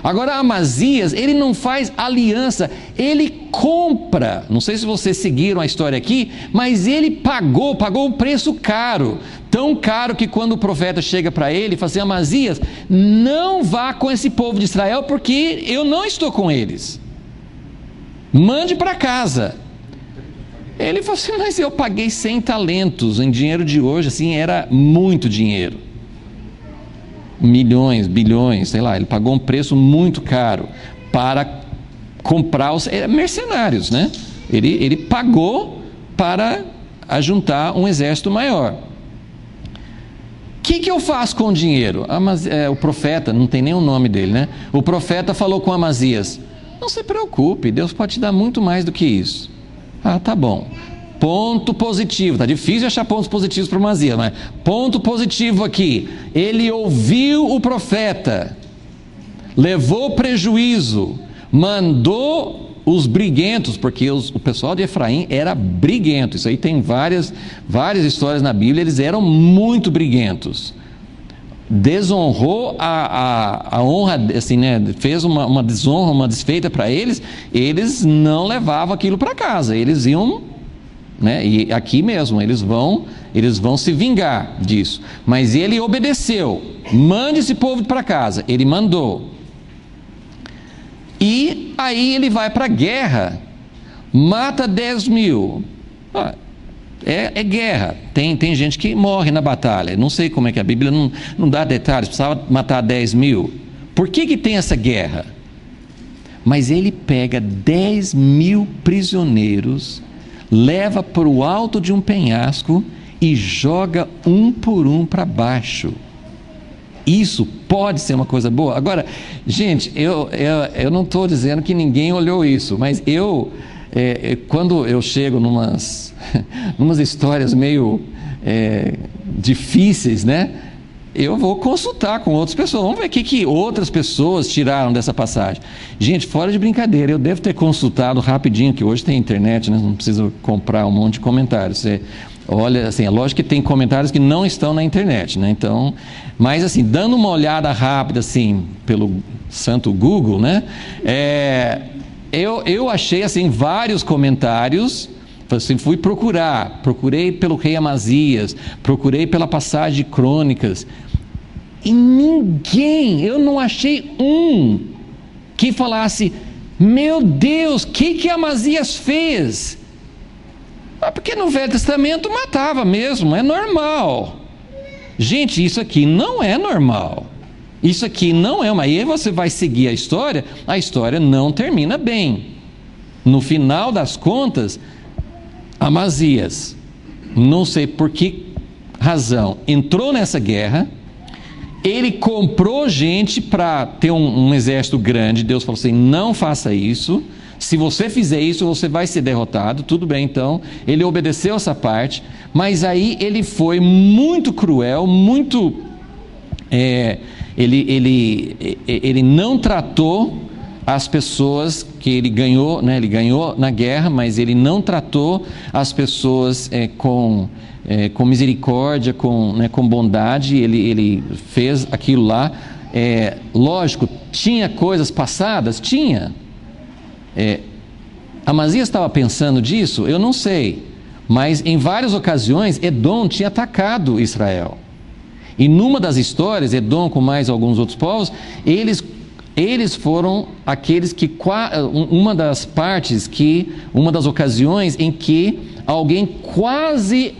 Agora Amazias, ele não faz aliança, ele compra. Não sei se vocês seguiram a história aqui, mas ele pagou um preço caro, tão caro que quando o profeta chega para ele e fala assim: Amazias, não vá com esse povo de Israel, porque eu não estou com eles, mande para casa. Ele falou assim: mas eu paguei 100 talentos, em dinheiro de hoje, assim, era muito dinheiro. Milhões, bilhões, sei lá, ele pagou um preço muito caro para comprar os mercenários, né? Ele pagou para ajuntar um exército maior. O que eu faço com o dinheiro? O profeta, não tem nem o nome dele, né? O profeta falou com Amazias: não se preocupe, Deus pode te dar muito mais do que isso. Ah, tá bom. Ponto positivo, está difícil achar pontos positivos para Amazias, mas ponto positivo aqui: ele ouviu o profeta, levou prejuízo, mandou os briguentos, porque o pessoal de Efraim era briguento. Isso aí tem várias histórias na Bíblia. Eles eram muito briguentos, desonrou a honra, assim, né? Fez uma desonra, uma desfeita para eles. Eles não levavam aquilo para casa, eles iam, né? E aqui mesmo eles vão se vingar disso. Mas ele obedeceu: mande esse povo para casa. Ele mandou. E aí ele vai para a guerra, mata 10 mil. É guerra, tem gente que morre na batalha. Não sei como é que a Bíblia não dá detalhes. Precisava matar 10 mil. Por que tem essa guerra? Mas ele pega 10 mil prisioneiros, leva para o alto de um penhasco e joga um por um para baixo. Isso pode ser uma coisa boa? Agora, gente, eu não estou dizendo que ninguém olhou isso, mas quando eu chego numas histórias meio difíceis, né? Eu vou consultar com outras pessoas. Vamos ver o que outras pessoas tiraram dessa passagem. Gente, fora de brincadeira, eu devo ter consultado rapidinho, que hoje tem internet, né? Não precisa comprar um monte de comentários. Você olha, assim, é lógico que tem comentários que não estão na internet, né? Então, mas assim, dando uma olhada rápida, assim, pelo santo Google, né? Eu achei, assim, vários comentários. Assim, procurei pelo rei Amazias, procurei pela passagem de Crônicas, e eu não achei um que falasse: meu Deus, o que Amazias fez? Porque no Velho Testamento matava mesmo, é normal. Gente, isso aqui não é normal. Isso aqui não é uma... E aí você vai seguir a história não termina bem. No final das contas, Amazias, não sei por que razão, entrou nessa guerra. Ele comprou gente para ter um exército grande. Deus falou assim: não faça isso. Se você fizer isso, você vai ser derrotado. Tudo bem, então. Ele obedeceu essa parte. Mas aí ele foi muito cruel, muito... Ele não tratou as pessoas que ele ganhou, né? Ele ganhou na guerra, mas ele não tratou as pessoas com misericórdia, com bondade. Ele fez aquilo lá. Lógico, tinha coisas passadas? Tinha. Amazias estava pensando disso? Eu não sei. Mas em várias ocasiões, Edom tinha atacado Israel. E numa das histórias, Edom com mais alguns outros povos, eles foram aqueles que... Uma das ocasiões em que alguém quase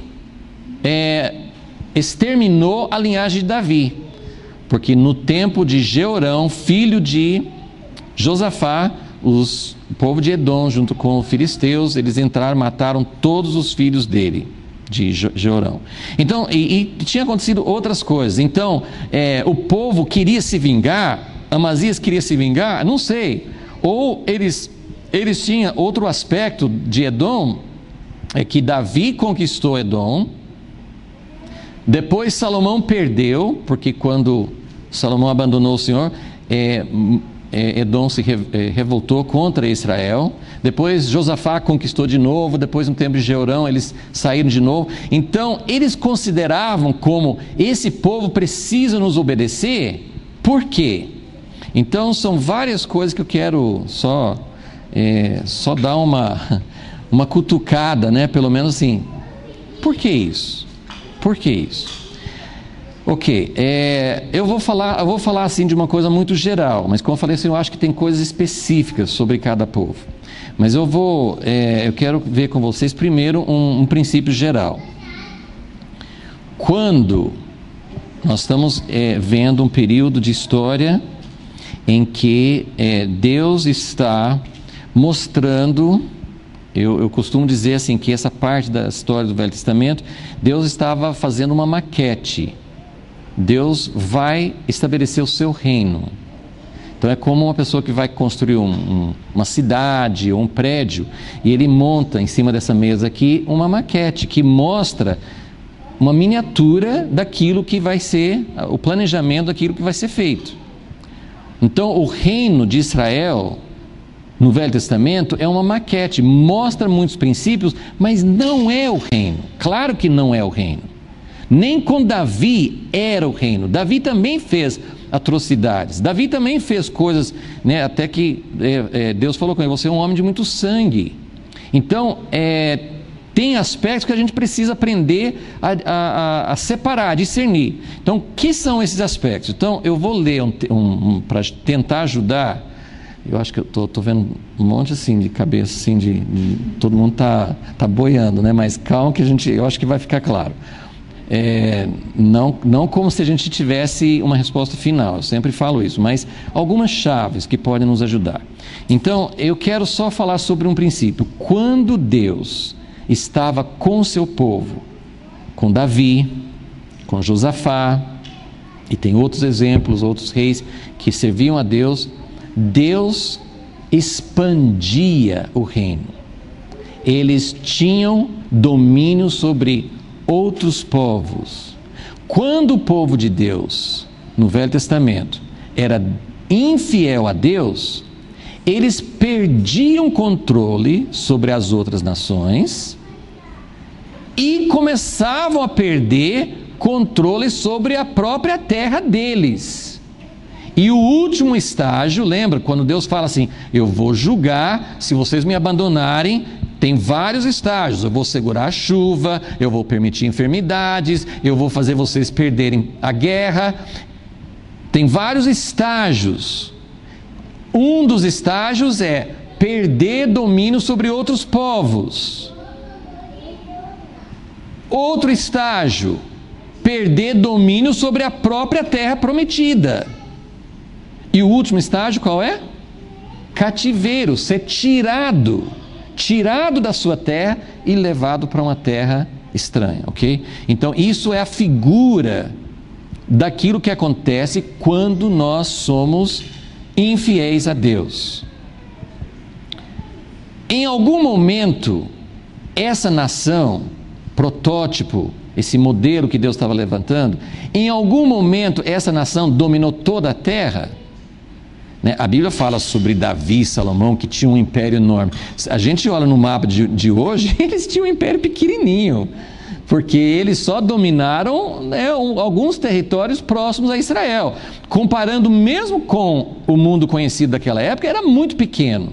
exterminou a linhagem de Davi. Porque no tempo de Jeorão, filho de Josafá, o povo de Edom, junto com os filisteus, eles entraram, mataram todos os filhos dele. de Jorão. Então, e tinha acontecido outras coisas. Então, o povo queria se vingar, Amazias queria se vingar, não sei. Ou eles tinham outro aspecto de Edom, que Davi conquistou Edom, depois Salomão perdeu, porque quando Salomão abandonou o Senhor, Edom se revoltou contra Israel. Depois Josafá conquistou de novo. Depois, no tempo de Jeorão, eles saíram de novo. Então, eles consideravam como esse povo precisa nos obedecer. Por quê? Então, são várias coisas que eu quero só dar uma cutucada, né? Pelo menos assim. Por que isso? Por que isso? Ok, eu vou falar assim de uma coisa muito geral, mas como eu falei assim, eu acho que tem coisas específicas sobre cada povo. Mas eu quero ver com vocês primeiro um princípio geral. Quando nós estamos vendo um período de história em que Deus está mostrando, eu costumo dizer assim, que essa parte da história do Velho Testamento, Deus estava fazendo uma maquete. Deus vai estabelecer o seu reino. Então é como uma pessoa que vai construir uma cidade ou um prédio, e ele monta em cima dessa mesa aqui uma maquete que mostra uma miniatura daquilo que vai ser, o planejamento daquilo que vai ser feito. Então o reino de Israel no Velho Testamento é uma maquete, mostra muitos princípios, mas não é o reino. Claro que não é o reino. Nem com Davi era o reino. Davi também fez atrocidades. Davi também fez coisas, né, até que Deus falou com ele: você é um homem de muito sangue. Então, tem aspectos que a gente precisa aprender a separar, a discernir. Então, o que são esses aspectos? Então, eu vou ler para tentar ajudar. Eu acho que eu estou vendo um monte assim de cabeça, assim, todo mundo tá boiando, né? Mas calma que eu acho que vai ficar claro. Não como se a gente tivesse uma resposta final, eu sempre falo isso, mas algumas chaves que podem nos ajudar. Então, eu quero só falar sobre um princípio. Quando Deus estava com seu povo, com Davi, com Josafá, e tem outros exemplos, outros reis que serviam a Deus, Deus expandia o reino. Eles tinham domínio sobre outros povos. Quando o povo de Deus, no Velho Testamento, era infiel a Deus, eles perdiam controle sobre as outras nações e começavam a perder controle sobre a própria terra deles. E o último estágio, lembra, quando Deus fala assim: eu vou julgar se vocês me abandonarem. Tem vários estágios. Eu vou segurar a chuva, eu vou permitir enfermidades, eu vou fazer vocês perderem a guerra. Tem vários estágios. Um dos estágios é perder domínio sobre outros povos. Outro estágio, perder domínio sobre a própria terra prometida. E o último estágio qual é? Cativeiro, ser tirado da sua terra e levado para uma terra estranha, ok? Então isso é a figura daquilo que acontece quando nós somos infiéis a Deus. Em algum momento, essa nação, protótipo, esse modelo que Deus estava levantando, em algum momento essa nação dominou toda a terra. A Bíblia fala sobre Davi e Salomão, que tinham um império enorme. A gente olha no mapa de hoje, eles tinham um império pequenininho, porque eles só dominaram alguns territórios próximos a Israel. Comparando mesmo com o mundo conhecido daquela época, era muito pequeno.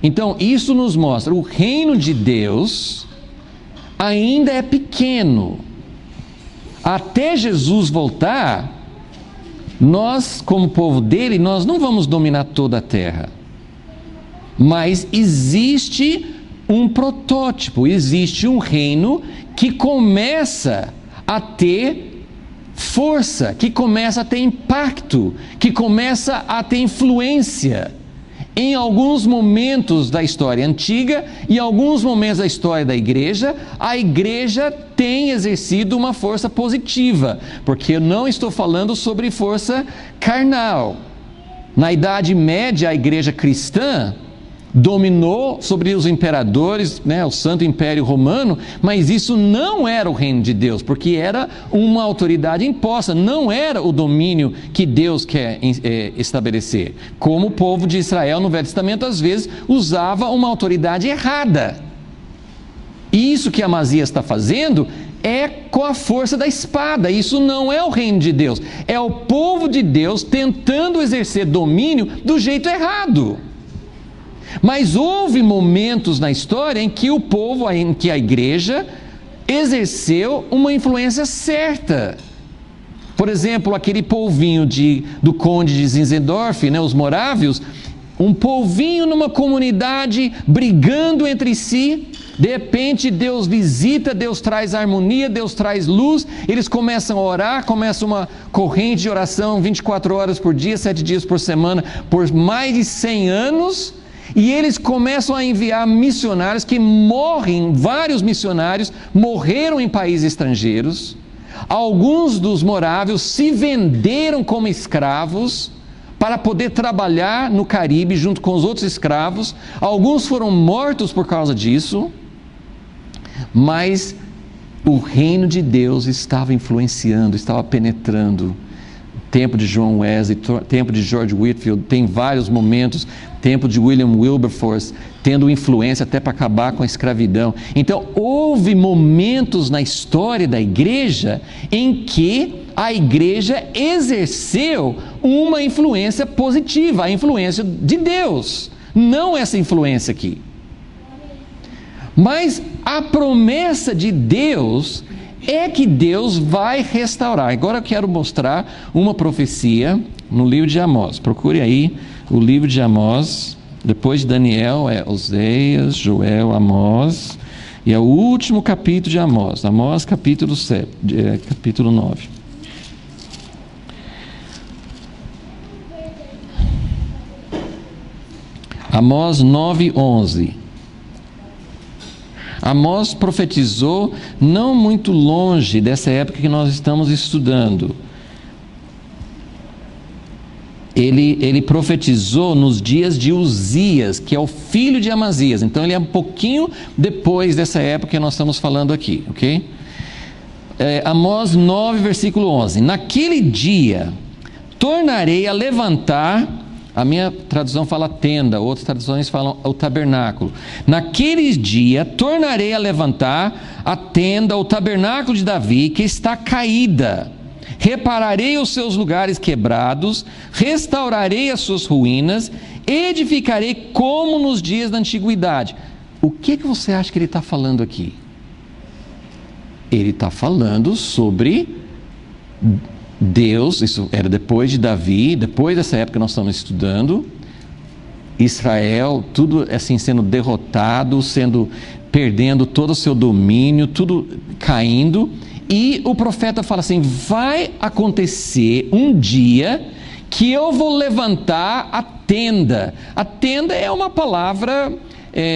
Então isso nos mostra, o reino de Deus ainda é pequeno. Até Jesus voltar, nós, como povo dele, nós não vamos dominar toda a terra. Mas existe um protótipo, existe um reino que começa a ter força, que começa a ter impacto, que começa a ter influência em alguns momentos da história antiga e alguns momentos da história da igreja, a igreja tem exercido uma força positiva, porque eu não estou falando sobre força carnal. Na Idade Média, a igreja cristã dominou sobre os imperadores, o Santo Império Romano, mas isso não era o reino de Deus, porque era uma autoridade imposta, não era o domínio que Deus quer estabelecer. Como o povo de Israel no Velho Testamento, às vezes, usava uma autoridade errada. E isso que Amazias está fazendo é com a força da espada. Isso não é o reino de Deus, é o povo de Deus tentando exercer domínio do jeito errado. Mas houve momentos na história em que o povo, em que a igreja exerceu uma influência certa. Por exemplo, aquele polvinho do conde de Zinzendorf, os morávios, um polvinho numa comunidade brigando entre si. De repente Deus visita, Deus traz harmonia, Deus traz luz, eles começam a orar, começa uma corrente de oração 24 horas por dia, 7 dias por semana, por mais de 100 anos, e eles começam a enviar missionários que morrem. Vários missionários morreram em países estrangeiros. Alguns dos morávios se venderam como escravos para poder trabalhar no Caribe junto com os outros escravos. Alguns foram mortos por causa disso, mas o reino de Deus estava influenciando, estava penetrando. Tempo de John Wesley, tempo de George Whitefield, tem vários momentos, tempo de William Wilberforce, tendo influência até para acabar com a escravidão. Então, houve momentos na história da igreja em que a igreja exerceu uma influência positiva, a influência de Deus, não essa influência aqui. Mas a promessa de Deus é que Deus vai restaurar. Agora eu quero mostrar uma profecia no livro de Amós. Procure aí o livro de Amós. Depois de Daniel é Oséias, Joel, Amós, e é o último capítulo de Amós. Amós capítulo 9. Amós 9:11. Amós profetizou não muito longe dessa época que nós estamos estudando. Ele profetizou nos dias de Uzias, que é o filho de Amazias. Então ele é um pouquinho depois dessa época que nós estamos falando aqui, ok? Amós 9, versículo 11. Naquele dia tornarei a levantar... A minha tradução fala tenda, outras traduções falam o tabernáculo. Naquele dia tornarei a levantar a tenda, o tabernáculo de Davi, que está caída. Repararei os seus lugares quebrados, restaurarei as suas ruínas, edificarei como nos dias da antiguidade. O que você acha que ele está falando aqui? Ele está falando sobre Deus. Isso era depois de Davi, depois dessa época que nós estamos estudando. Israel, tudo assim sendo derrotado, perdendo todo o seu domínio, tudo caindo. E o profeta fala assim: vai acontecer um dia que eu vou levantar a tenda. A tenda é uma palavra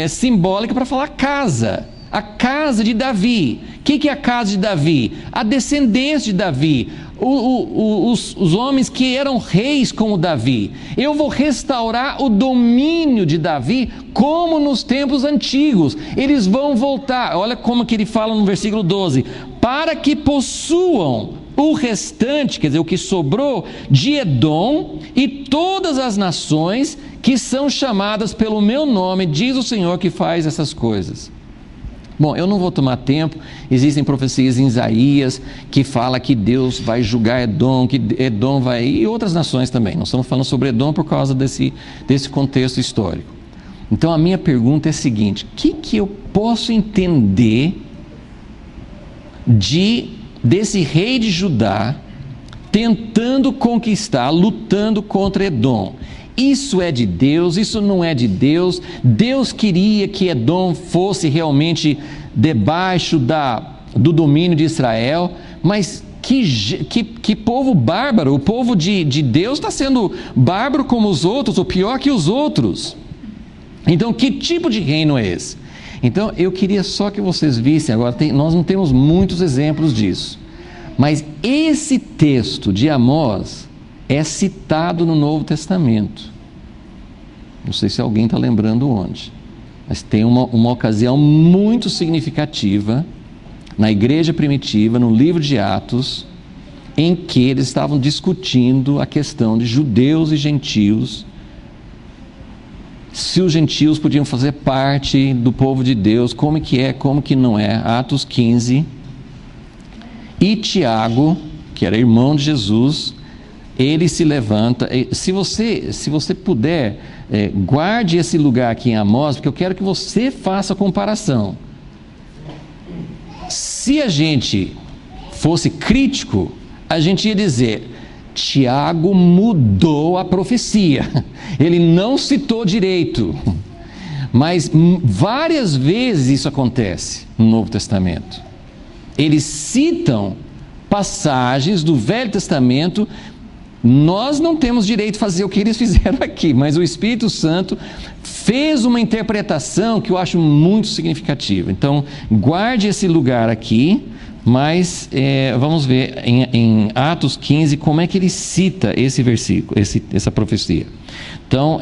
simbólica para falar casa. A casa de Davi. O que é a casa de Davi? A descendência de Davi. Os homens que eram reis como Davi. Eu vou restaurar o domínio de Davi como nos tempos antigos. Eles vão voltar. Olha como que ele fala no versículo 12: para que possuam o restante, quer dizer, o que sobrou de Edom e todas as nações que são chamadas pelo meu nome, diz o Senhor que faz essas coisas. Bom, eu não vou tomar tempo. Existem profecias em Isaías que fala que Deus vai julgar Edom, que Edom vai... e outras nações também. Nós estamos falando sobre Edom por causa desse contexto histórico. Então a minha pergunta é a seguinte: o que eu posso entender desse rei de Judá tentando conquistar, lutando contra Edom? Isso é de Deus? Isso não é de Deus? Deus queria que Edom fosse realmente debaixo do domínio de Israel, mas Que povo bárbaro, o povo de Deus está sendo bárbaro como os outros, ou pior que os outros. Então, que tipo de reino é esse? Então, eu queria só que vocês vissem, agora nós não temos muitos exemplos disso, mas esse texto de Amós é citado no Novo Testamento. Não sei se alguém está lembrando onde, mas tem uma ocasião muito significativa na igreja primitiva, no livro de Atos, em que eles estavam discutindo a questão de judeus e gentios, se os gentios podiam fazer parte do povo de Deus, como que é, como que não é. Atos 15, e Tiago, que era irmão de Jesus, ele se levanta. Se você puder, guarde esse lugar aqui em Amós, porque eu quero que você faça a comparação. Se a gente fosse crítico, a gente ia dizer: Tiago mudou a profecia, ele não citou direito. Mas várias vezes isso acontece no Novo Testamento. Eles citam passagens do Velho Testamento. Nós não temos direito de fazer o que eles fizeram aqui, mas o Espírito Santo fez uma interpretação que eu acho muito significativa. Então, guarde esse lugar aqui, mas vamos ver em Atos 15 como é que ele cita esse versículo, essa profecia. Então,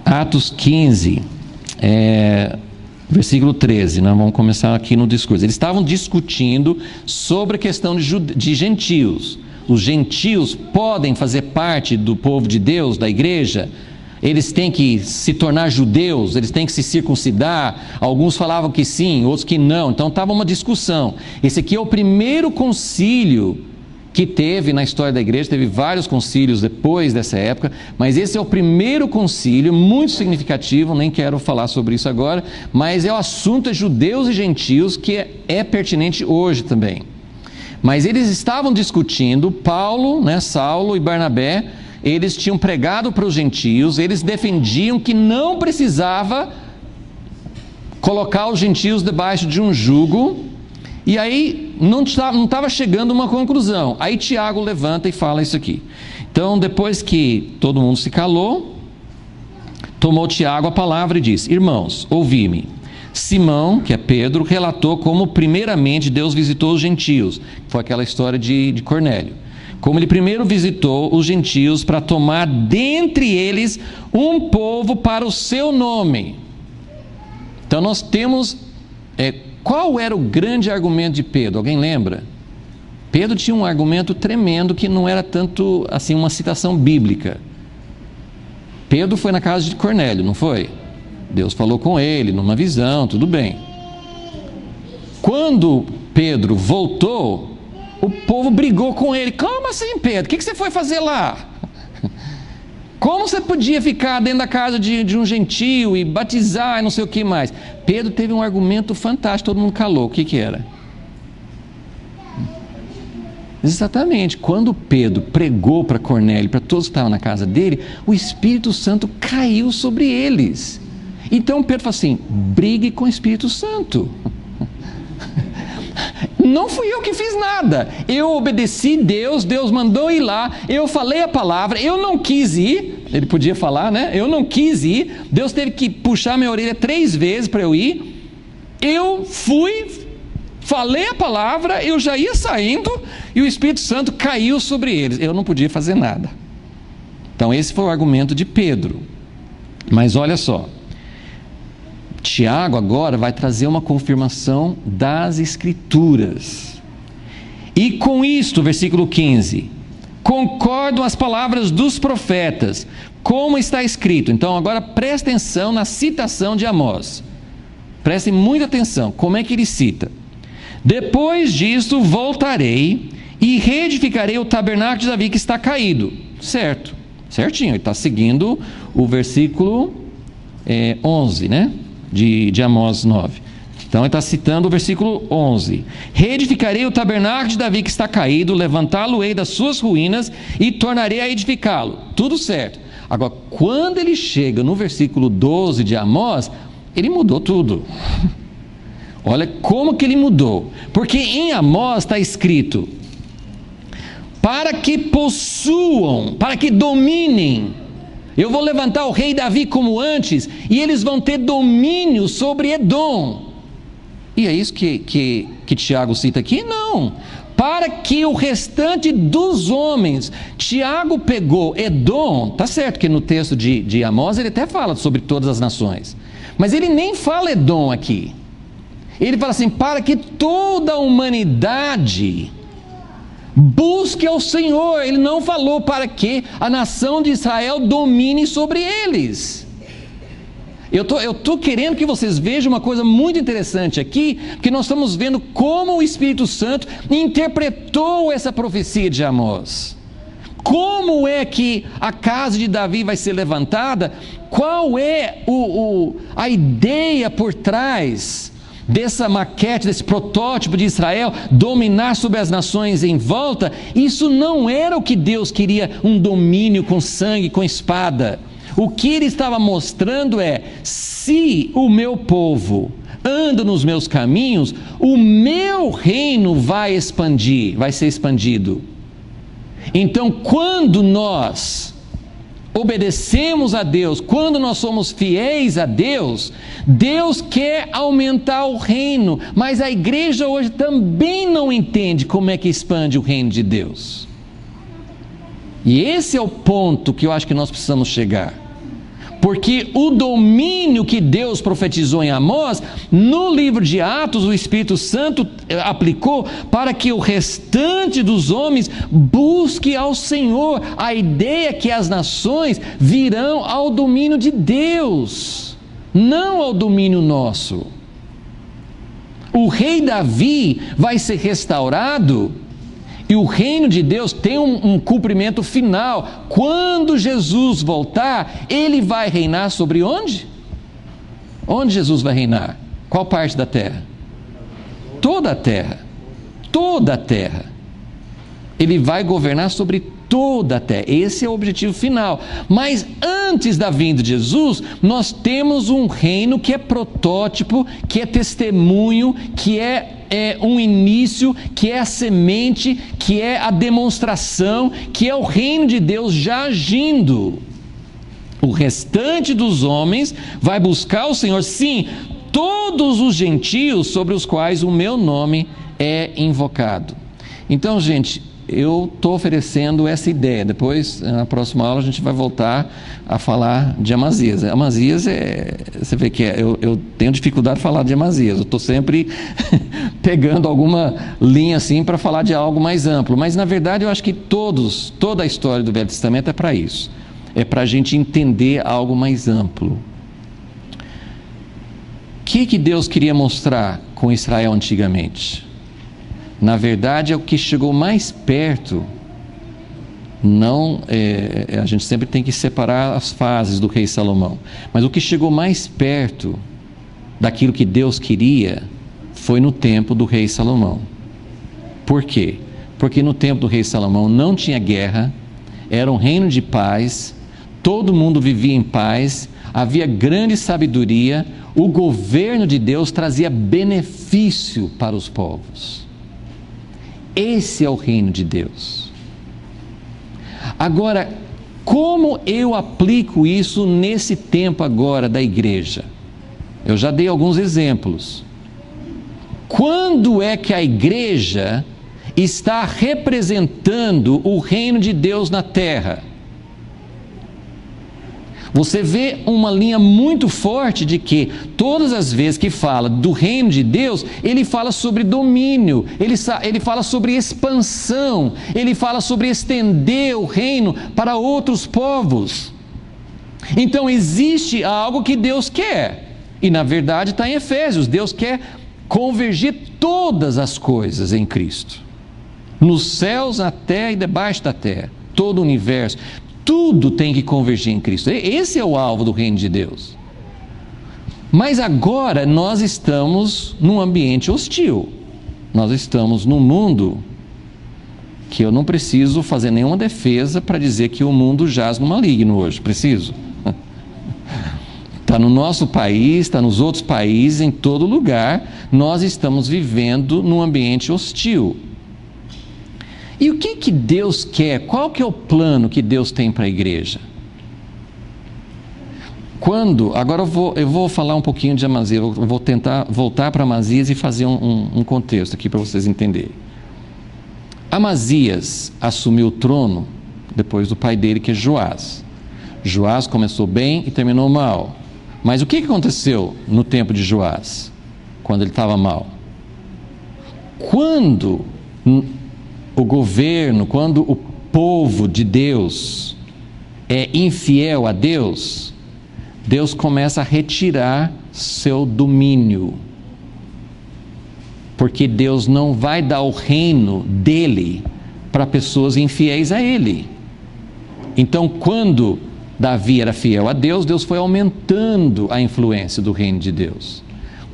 Atos 15, versículo 13, nós vamos começar aqui no discurso. Eles estavam discutindo sobre a questão de gentios. Os gentios podem fazer parte do povo de Deus, da igreja? Eles têm que se tornar judeus? Eles têm que se circuncidar? Alguns falavam que sim, outros que não. Então estava uma discussão. Esse aqui é o primeiro concílio que teve na história da igreja. Teve vários concílios depois dessa época, mas esse é o primeiro concílio, muito significativo. Nem quero falar sobre isso agora, mas o assunto é judeus e gentios, que é pertinente hoje também. Mas eles estavam discutindo, Paulo, Saulo e Barnabé, eles tinham pregado para os gentios, eles defendiam que não precisava colocar os gentios debaixo de um jugo, e aí não estava chegando a uma conclusão. Aí Tiago levanta e fala isso aqui. Então, depois que todo mundo se calou, tomou Tiago a palavra e disse: irmãos, ouvi-me. Simão, que é Pedro, relatou como primeiramente Deus visitou os gentios. Foi aquela história de Cornélio. Como ele primeiro visitou os gentios para tomar dentre eles um povo para o seu nome. Então nós temos... qual era o grande argumento de Pedro? Alguém lembra? Pedro tinha um argumento tremendo que não era tanto assim uma citação bíblica. Pedro foi na casa de Cornélio, não foi? Deus falou com ele numa visão, tudo bem. Quando Pedro voltou, o povo brigou com ele. Como assim, Pedro? O que você foi fazer lá? Como você podia ficar dentro da casa de um gentio e batizar e não sei o que mais? Pedro teve um argumento fantástico, todo mundo calou. O que era? Exatamente, quando Pedro pregou para Cornélio, para todos que estavam na casa dele, o Espírito Santo caiu sobre eles. Então Pedro falou assim: brigue com o Espírito Santo. Não fui eu que fiz nada, eu obedeci Deus, Deus mandou ir lá, eu falei a palavra, eu não quis ir. Ele podia falar, eu não quis ir, Deus teve que puxar minha orelha 3 vezes para eu ir. Eu fui, falei a palavra, eu já ia saindo e o Espírito Santo caiu sobre eles. Eu não podia fazer nada. Então esse foi o argumento de Pedro. Mas olha só, Tiago agora vai trazer uma confirmação das Escrituras. E com isto, versículo 15, concordam as palavras dos profetas, como está escrito. Então agora presta atenção na citação de Amós. Prestem muita atenção, como é que ele cita? Depois disso voltarei e reedificarei o tabernáculo de Davi que está caído. Certo, certinho, ele está seguindo o versículo 11, de Amós 9. Então ele está citando o versículo 11. Reedificarei o tabernáculo de Davi que está caído, levantá-lo-ei das suas ruínas e tornarei a edificá-lo. Tudo certo. Agora, quando ele chega no versículo 12 de Amós, ele mudou tudo. Olha como que ele mudou. Porque em Amós está escrito: para que possuam, para que dominem. Eu vou levantar o rei Davi como antes, e eles vão ter domínio sobre Edom. E é isso que Tiago cita aqui? Não. Para que o restante dos homens. Tiago pegou Edom, tá certo que no texto de Amós ele até fala sobre todas as nações, mas ele nem fala Edom aqui. Ele fala assim: para que toda a humanidade busque ao Senhor. Ele não falou para que a nação de Israel domine sobre eles. Eu estou querendo que vocês vejam uma coisa muito interessante aqui, porque nós estamos vendo como o Espírito Santo interpretou essa profecia de Amós. Como é que a casa de Davi vai ser levantada? Qual é a ideia por trás dessa maquete, desse protótipo de Israel dominar sobre as nações em volta? Isso não era o que Deus queria, um domínio com sangue, com espada. O que ele estava mostrando é: se o meu povo anda nos meus caminhos, o meu reino vai expandir, vai ser expandido. Então, quando nós obedecemos a Deus, quando nós somos fiéis a Deus, Deus quer aumentar o reino, mas a igreja hoje também não entende como é que expande o reino de Deus. E esse é o ponto que eu acho que nós precisamos chegar. Porque o domínio que Deus profetizou em Amós, no livro de Atos, o Espírito Santo aplicou para que o restante dos homens busque ao Senhor. A ideia é que as nações virão ao domínio de Deus, não ao domínio nosso. O rei Davi vai ser restaurado, e o reino de Deus tem um cumprimento final. Quando Jesus voltar, ele vai reinar sobre onde? Onde Jesus vai reinar? Qual parte da terra? Toda a terra. Toda a terra. Ele vai governar sobre toda a terra. Esse é o objetivo final. Mas antes da vinda de Jesus, nós temos um reino que é protótipo, que é testemunho, que é um início, que é a semente, que é a demonstração, que é o reino de Deus já agindo. O restante dos homens vai buscar o Senhor, sim, todos os gentios sobre os quais o meu nome é invocado. Então, gente, eu estou oferecendo essa ideia. Depois, na próxima aula, a gente vai voltar a falar de Amazias. Amazias você vê que eu tenho dificuldade de falar de Amazias. Eu estou sempre pegando alguma linha assim para falar de algo mais amplo. Mas, na verdade, eu acho que toda a história do Velho Testamento é para isso. É para a gente entender algo mais amplo. O que Deus queria mostrar com Israel antigamente? Na verdade, é o que chegou mais perto. Não, a gente sempre tem que separar as fases do rei Salomão, mas o que chegou mais perto daquilo que Deus queria foi no tempo do rei Salomão. Por quê? Porque no tempo do rei Salomão não tinha guerra, era um reino de paz, todo mundo vivia em paz, havia grande sabedoria, o governo de Deus trazia benefício para os povos. Esse é o reino de Deus. Agora, como eu aplico isso nesse tempo agora da igreja? Eu já dei alguns exemplos. Quando é que a igreja está representando o reino de Deus na terra? Você vê uma linha muito forte de que todas as vezes que fala do reino de Deus, ele fala sobre domínio, ele fala sobre expansão, ele fala sobre estender o reino para outros povos. Então existe algo que Deus quer, e na verdade está em Efésios. Deus quer convergir todas as coisas em Cristo, nos céus, na terra e debaixo da terra, todo o universo. Tudo tem que convergir em Cristo. Esse é o alvo do reino de Deus. Mas agora nós estamos num ambiente hostil. Nós estamos num mundo que eu não preciso fazer nenhuma defesa para dizer que o mundo jaz no maligno hoje. Preciso? Está no nosso país, está nos outros países, em todo lugar, nós estamos vivendo num ambiente hostil. E o que Deus quer? Qual que é o plano que Deus tem para a igreja? Agora eu vou falar um pouquinho de Amazias, eu vou tentar voltar para Amazias e fazer um contexto aqui para vocês entenderem. Amazias assumiu o trono depois do pai dele, que é Joás. Joás começou bem e terminou mal. Mas o que aconteceu no tempo de Joás, quando ele estava mal? Quando o governo, quando o povo de Deus é infiel a Deus, Deus começa a retirar seu domínio. Porque Deus não vai dar o reino dele para pessoas infiéis a ele. Então, quando Davi era fiel a Deus, Deus foi aumentando a influência do reino de Deus.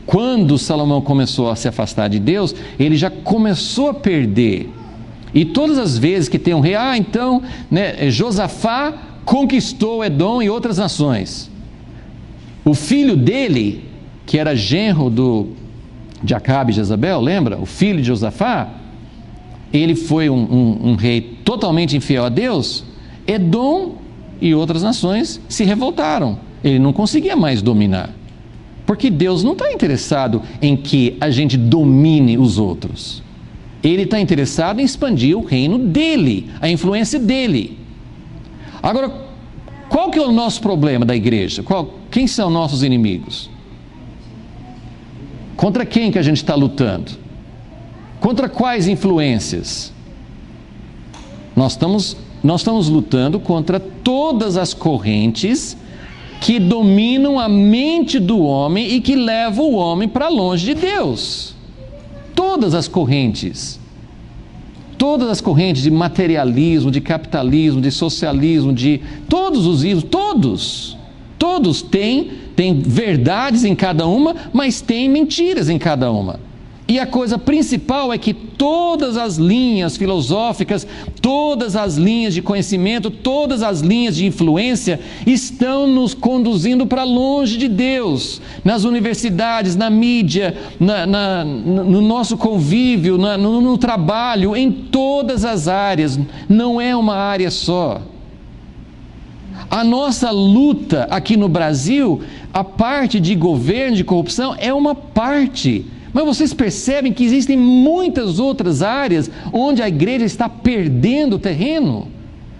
Quando Salomão começou a se afastar de Deus, ele já começou a perder. E todas as vezes que tem um rei, então, Josafá conquistou Edom e outras nações. O filho dele, que era genro de Acabe e Jezabel, lembra? O filho de Josafá, ele foi um rei totalmente infiel a Deus. Edom e outras nações se revoltaram. Ele não conseguia mais dominar. Porque Deus não está interessado em que a gente domine os outros. Ele está interessado em expandir o reino dele, a influência dele. Agora, qual que é o nosso problema da igreja? Quem são nossos inimigos? Contra quem que a gente está lutando? Contra quais influências? Nós estamos lutando contra todas as correntes que dominam a mente do homem e que levam o homem para longe de Deus. Todas as correntes de materialismo, de capitalismo, de socialismo, de todos os ismos, todos têm verdades em cada uma, mas têm mentiras em cada uma. E a coisa principal é que todas as linhas filosóficas, todas as linhas de conhecimento, todas as linhas de influência estão nos conduzindo para longe de Deus. Nas universidades, na mídia, no nosso convívio, no trabalho, em todas as áreas. Não é uma área só. A nossa luta aqui no Brasil, a parte de governo, de corrupção, é uma parte. Mas vocês percebem que existem muitas outras áreas onde a igreja está perdendo terreno,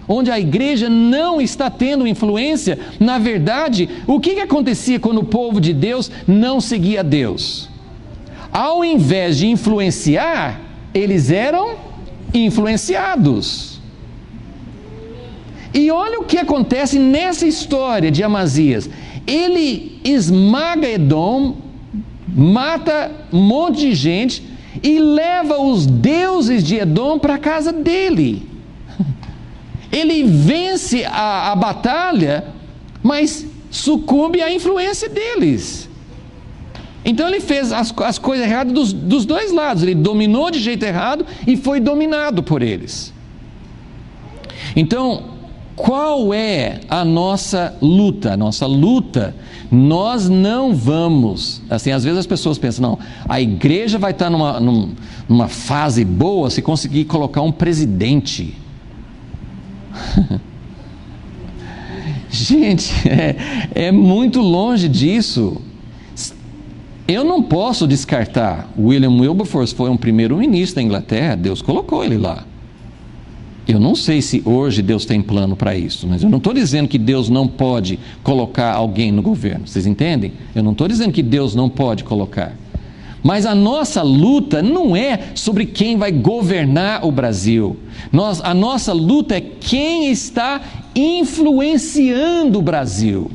onde a igreja não está tendo influência. Na verdade, o que acontecia quando o povo de Deus não seguia Deus? Ao invés de influenciar, eles eram influenciados. E olha o que acontece nessa história de Amazias. Ele esmaga Edom, mata um monte de gente e leva os deuses de Edom para a casa dele. Ele vence a batalha, mas sucumbe à influência deles. Então ele fez as coisas erradas dos dois lados. Ele dominou de jeito errado e foi dominado por eles. Então, qual é a nossa luta? A nossa luta, nós não vamos, assim, às vezes as pessoas pensam, não, a igreja vai estar numa fase boa se conseguir colocar um presidente. Gente, é muito longe disso. Eu não posso descartar. William Wilberforce foi um primeiro-ministro da Inglaterra, Deus colocou ele lá. Eu não sei se hoje Deus tem plano para isso, mas eu não estou dizendo que Deus não pode colocar alguém no governo, vocês entendem? Eu não estou dizendo que Deus não pode colocar. Mas a nossa luta não é sobre quem vai governar o Brasil. A nossa luta é quem está influenciando o Brasil.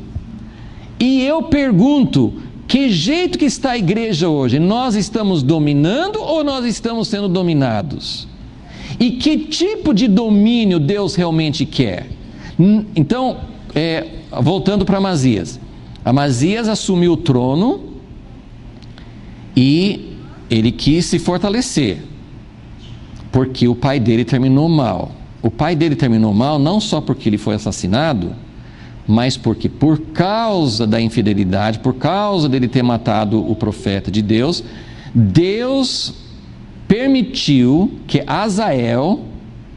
E eu pergunto, que jeito que está a igreja hoje? Nós estamos dominando ou nós estamos sendo dominados? E que tipo de domínio Deus realmente quer? Então, voltando para Amazias. Amazias assumiu o trono e ele quis se fortalecer, porque o pai dele terminou mal. O pai dele terminou mal não só porque ele foi assassinado, mas porque por causa da infidelidade, por causa dele ter matado o profeta de Deus, Deus permitiu que Azael,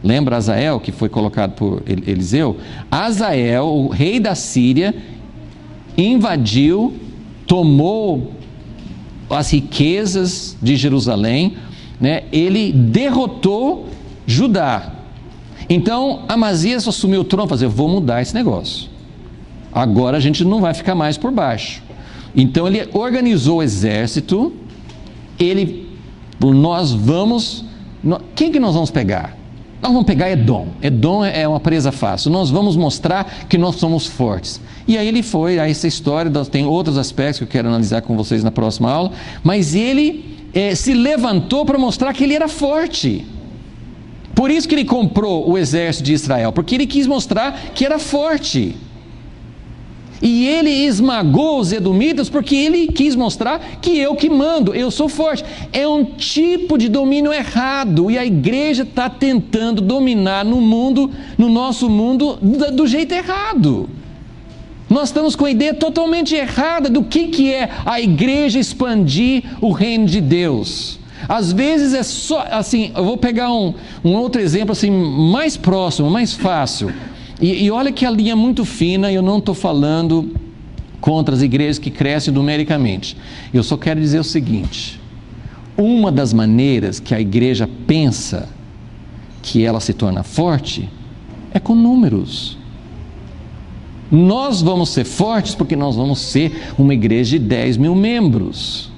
lembra Azael que foi colocado por Eliseu? Azael, o rei da Síria, invadiu, tomou as riquezas de Jerusalém, né? Ele derrotou Judá. Então Amazias assumiu o trono e falou: eu vou mudar esse negócio, agora a gente não vai ficar mais por baixo. Então ele organizou o exército. Quem que nós vamos pegar? Nós vamos pegar Edom. Edom é uma presa fácil. Nós vamos mostrar que nós somos fortes. E aí ele foi, essa história tem outros aspectos que eu quero analisar com vocês na próxima aula, mas ele se levantou para mostrar que ele era forte. Por isso que ele comprou o exército de Israel, porque ele quis mostrar que era forte. E ele esmagou os edomitas porque ele quis mostrar que eu que mando, eu sou forte. É um tipo de domínio errado, e a igreja está tentando dominar no mundo, no nosso mundo, do jeito errado. Nós estamos com a ideia totalmente errada do que é a igreja expandir o reino de Deus. Às vezes é só assim. Eu vou pegar um outro exemplo assim, mais próximo, mais fácil. E olha que a linha é muito fina. Eu não estou falando contra as igrejas que crescem numericamente. Eu só quero dizer o seguinte: uma das maneiras que a igreja pensa que ela se torna forte é com números. Nós vamos ser fortes porque nós vamos ser uma igreja de 10 mil membros.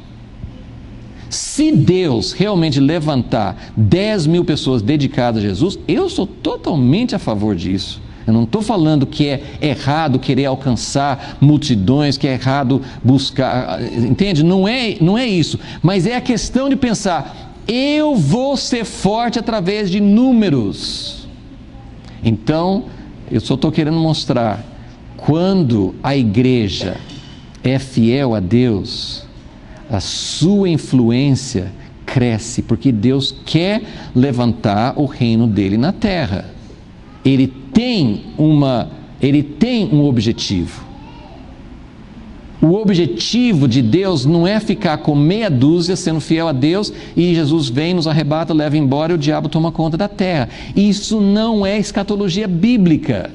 Se Deus realmente levantar 10 mil pessoas dedicadas a Jesus, eu sou totalmente a favor disso. Eu não estou falando que é errado querer alcançar multidões, que é errado buscar, entende? Não é isso, mas é a questão de pensar: eu vou ser forte através de números. Então, eu só estou querendo mostrar, quando a igreja é fiel a Deus, a sua influência cresce, porque Deus quer levantar o reino dele na terra. Ele tem um objetivo. O objetivo de Deus não é ficar com meia dúzia sendo fiel a Deus e Jesus vem, nos arrebata, leva embora e o diabo toma conta da terra. Isso não é escatologia bíblica.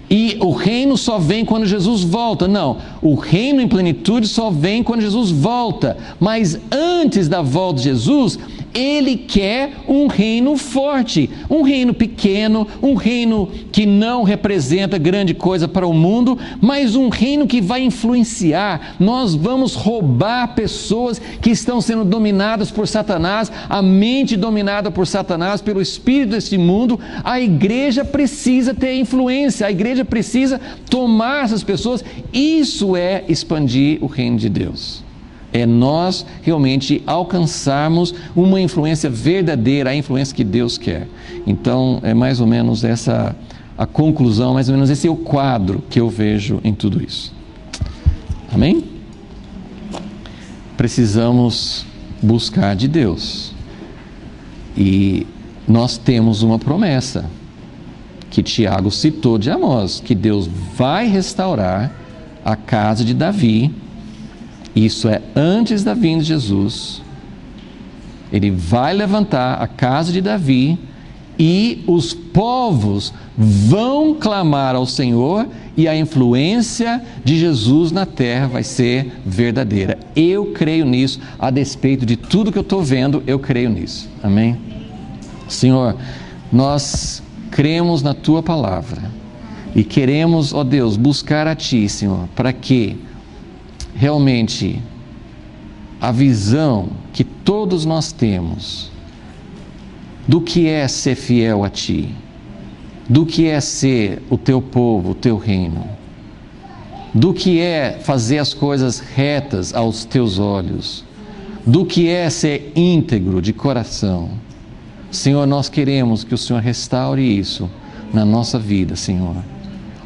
E o reino só vem quando Jesus volta. Não, o reino em plenitude só vem quando Jesus volta. Mas antes da volta de Jesus, Ele quer um reino forte, um reino pequeno, um reino que não representa grande coisa para o mundo, mas um reino que vai influenciar. Nós vamos roubar pessoas que estão sendo dominadas por Satanás, a mente dominada por Satanás, pelo espírito deste mundo. A igreja precisa ter influência, a igreja precisa tomar essas pessoas. Isso é expandir o reino de Deus. É nós realmente alcançarmos uma influência verdadeira, a influência que Deus quer. Então, é mais ou menos essa a conclusão, mais ou menos esse é o quadro que eu vejo em tudo isso. Amém? Precisamos buscar de Deus. E nós temos uma promessa que Tiago citou de Amós, que Deus vai restaurar a casa de Davi. Isso é antes da vinda de Jesus. Ele vai levantar a casa de Davi e os povos vão clamar ao Senhor e a influência de Jesus na terra vai ser verdadeira. Eu creio nisso, a despeito de tudo que eu estou vendo, eu creio nisso. Amém? Senhor, nós cremos na Tua palavra e queremos, ó Deus, buscar a Ti, Senhor, para que realmente a visão que todos nós temos do que é ser fiel a Ti, do que é ser o Teu povo, o Teu reino, do que é fazer as coisas retas aos Teus olhos, do que é ser íntegro de coração. Senhor, nós queremos que o Senhor restaure isso na nossa vida, Senhor.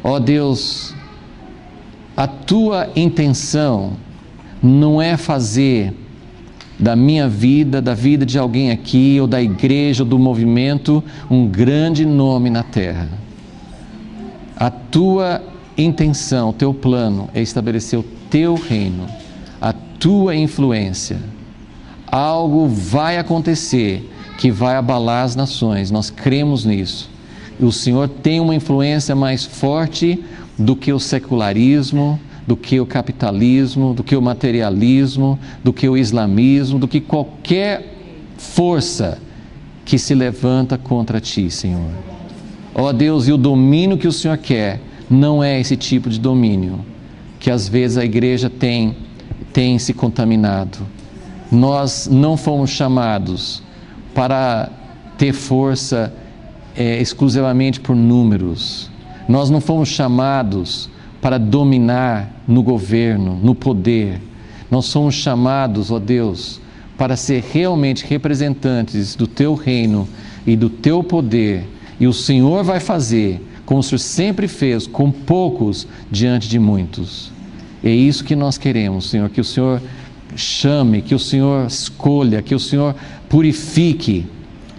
Ó Deus, a Tua intenção não é fazer da minha vida, da vida de alguém aqui, ou da igreja, ou do movimento, um grande nome na terra. A tua intenção, o teu plano é estabelecer o teu reino, a tua influência. Algo vai acontecer que vai abalar as nações, nós cremos nisso. E o Senhor tem uma influência mais forte do que o secularismo, do que o capitalismo, do que o materialismo, do que o islamismo, do que qualquer força que se levanta contra ti, Senhor. Ó Deus, e o domínio que o Senhor quer não é esse tipo de domínio que às vezes a igreja tem se contaminado. Nós não fomos chamados para ter força exclusivamente por números. Nós não fomos chamados para dominar no governo, no poder. Nós somos chamados, ó Deus, para ser realmente representantes do Teu reino e do Teu poder. E o Senhor vai fazer, como o Senhor sempre fez, com poucos diante de muitos. É isso que nós queremos, Senhor, que o Senhor chame, que o Senhor escolha, que o Senhor purifique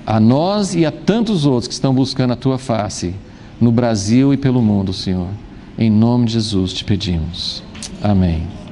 a nós e a tantos outros que estão buscando a Tua face, no Brasil e pelo mundo, Senhor. Em nome de Jesus te pedimos. Amém.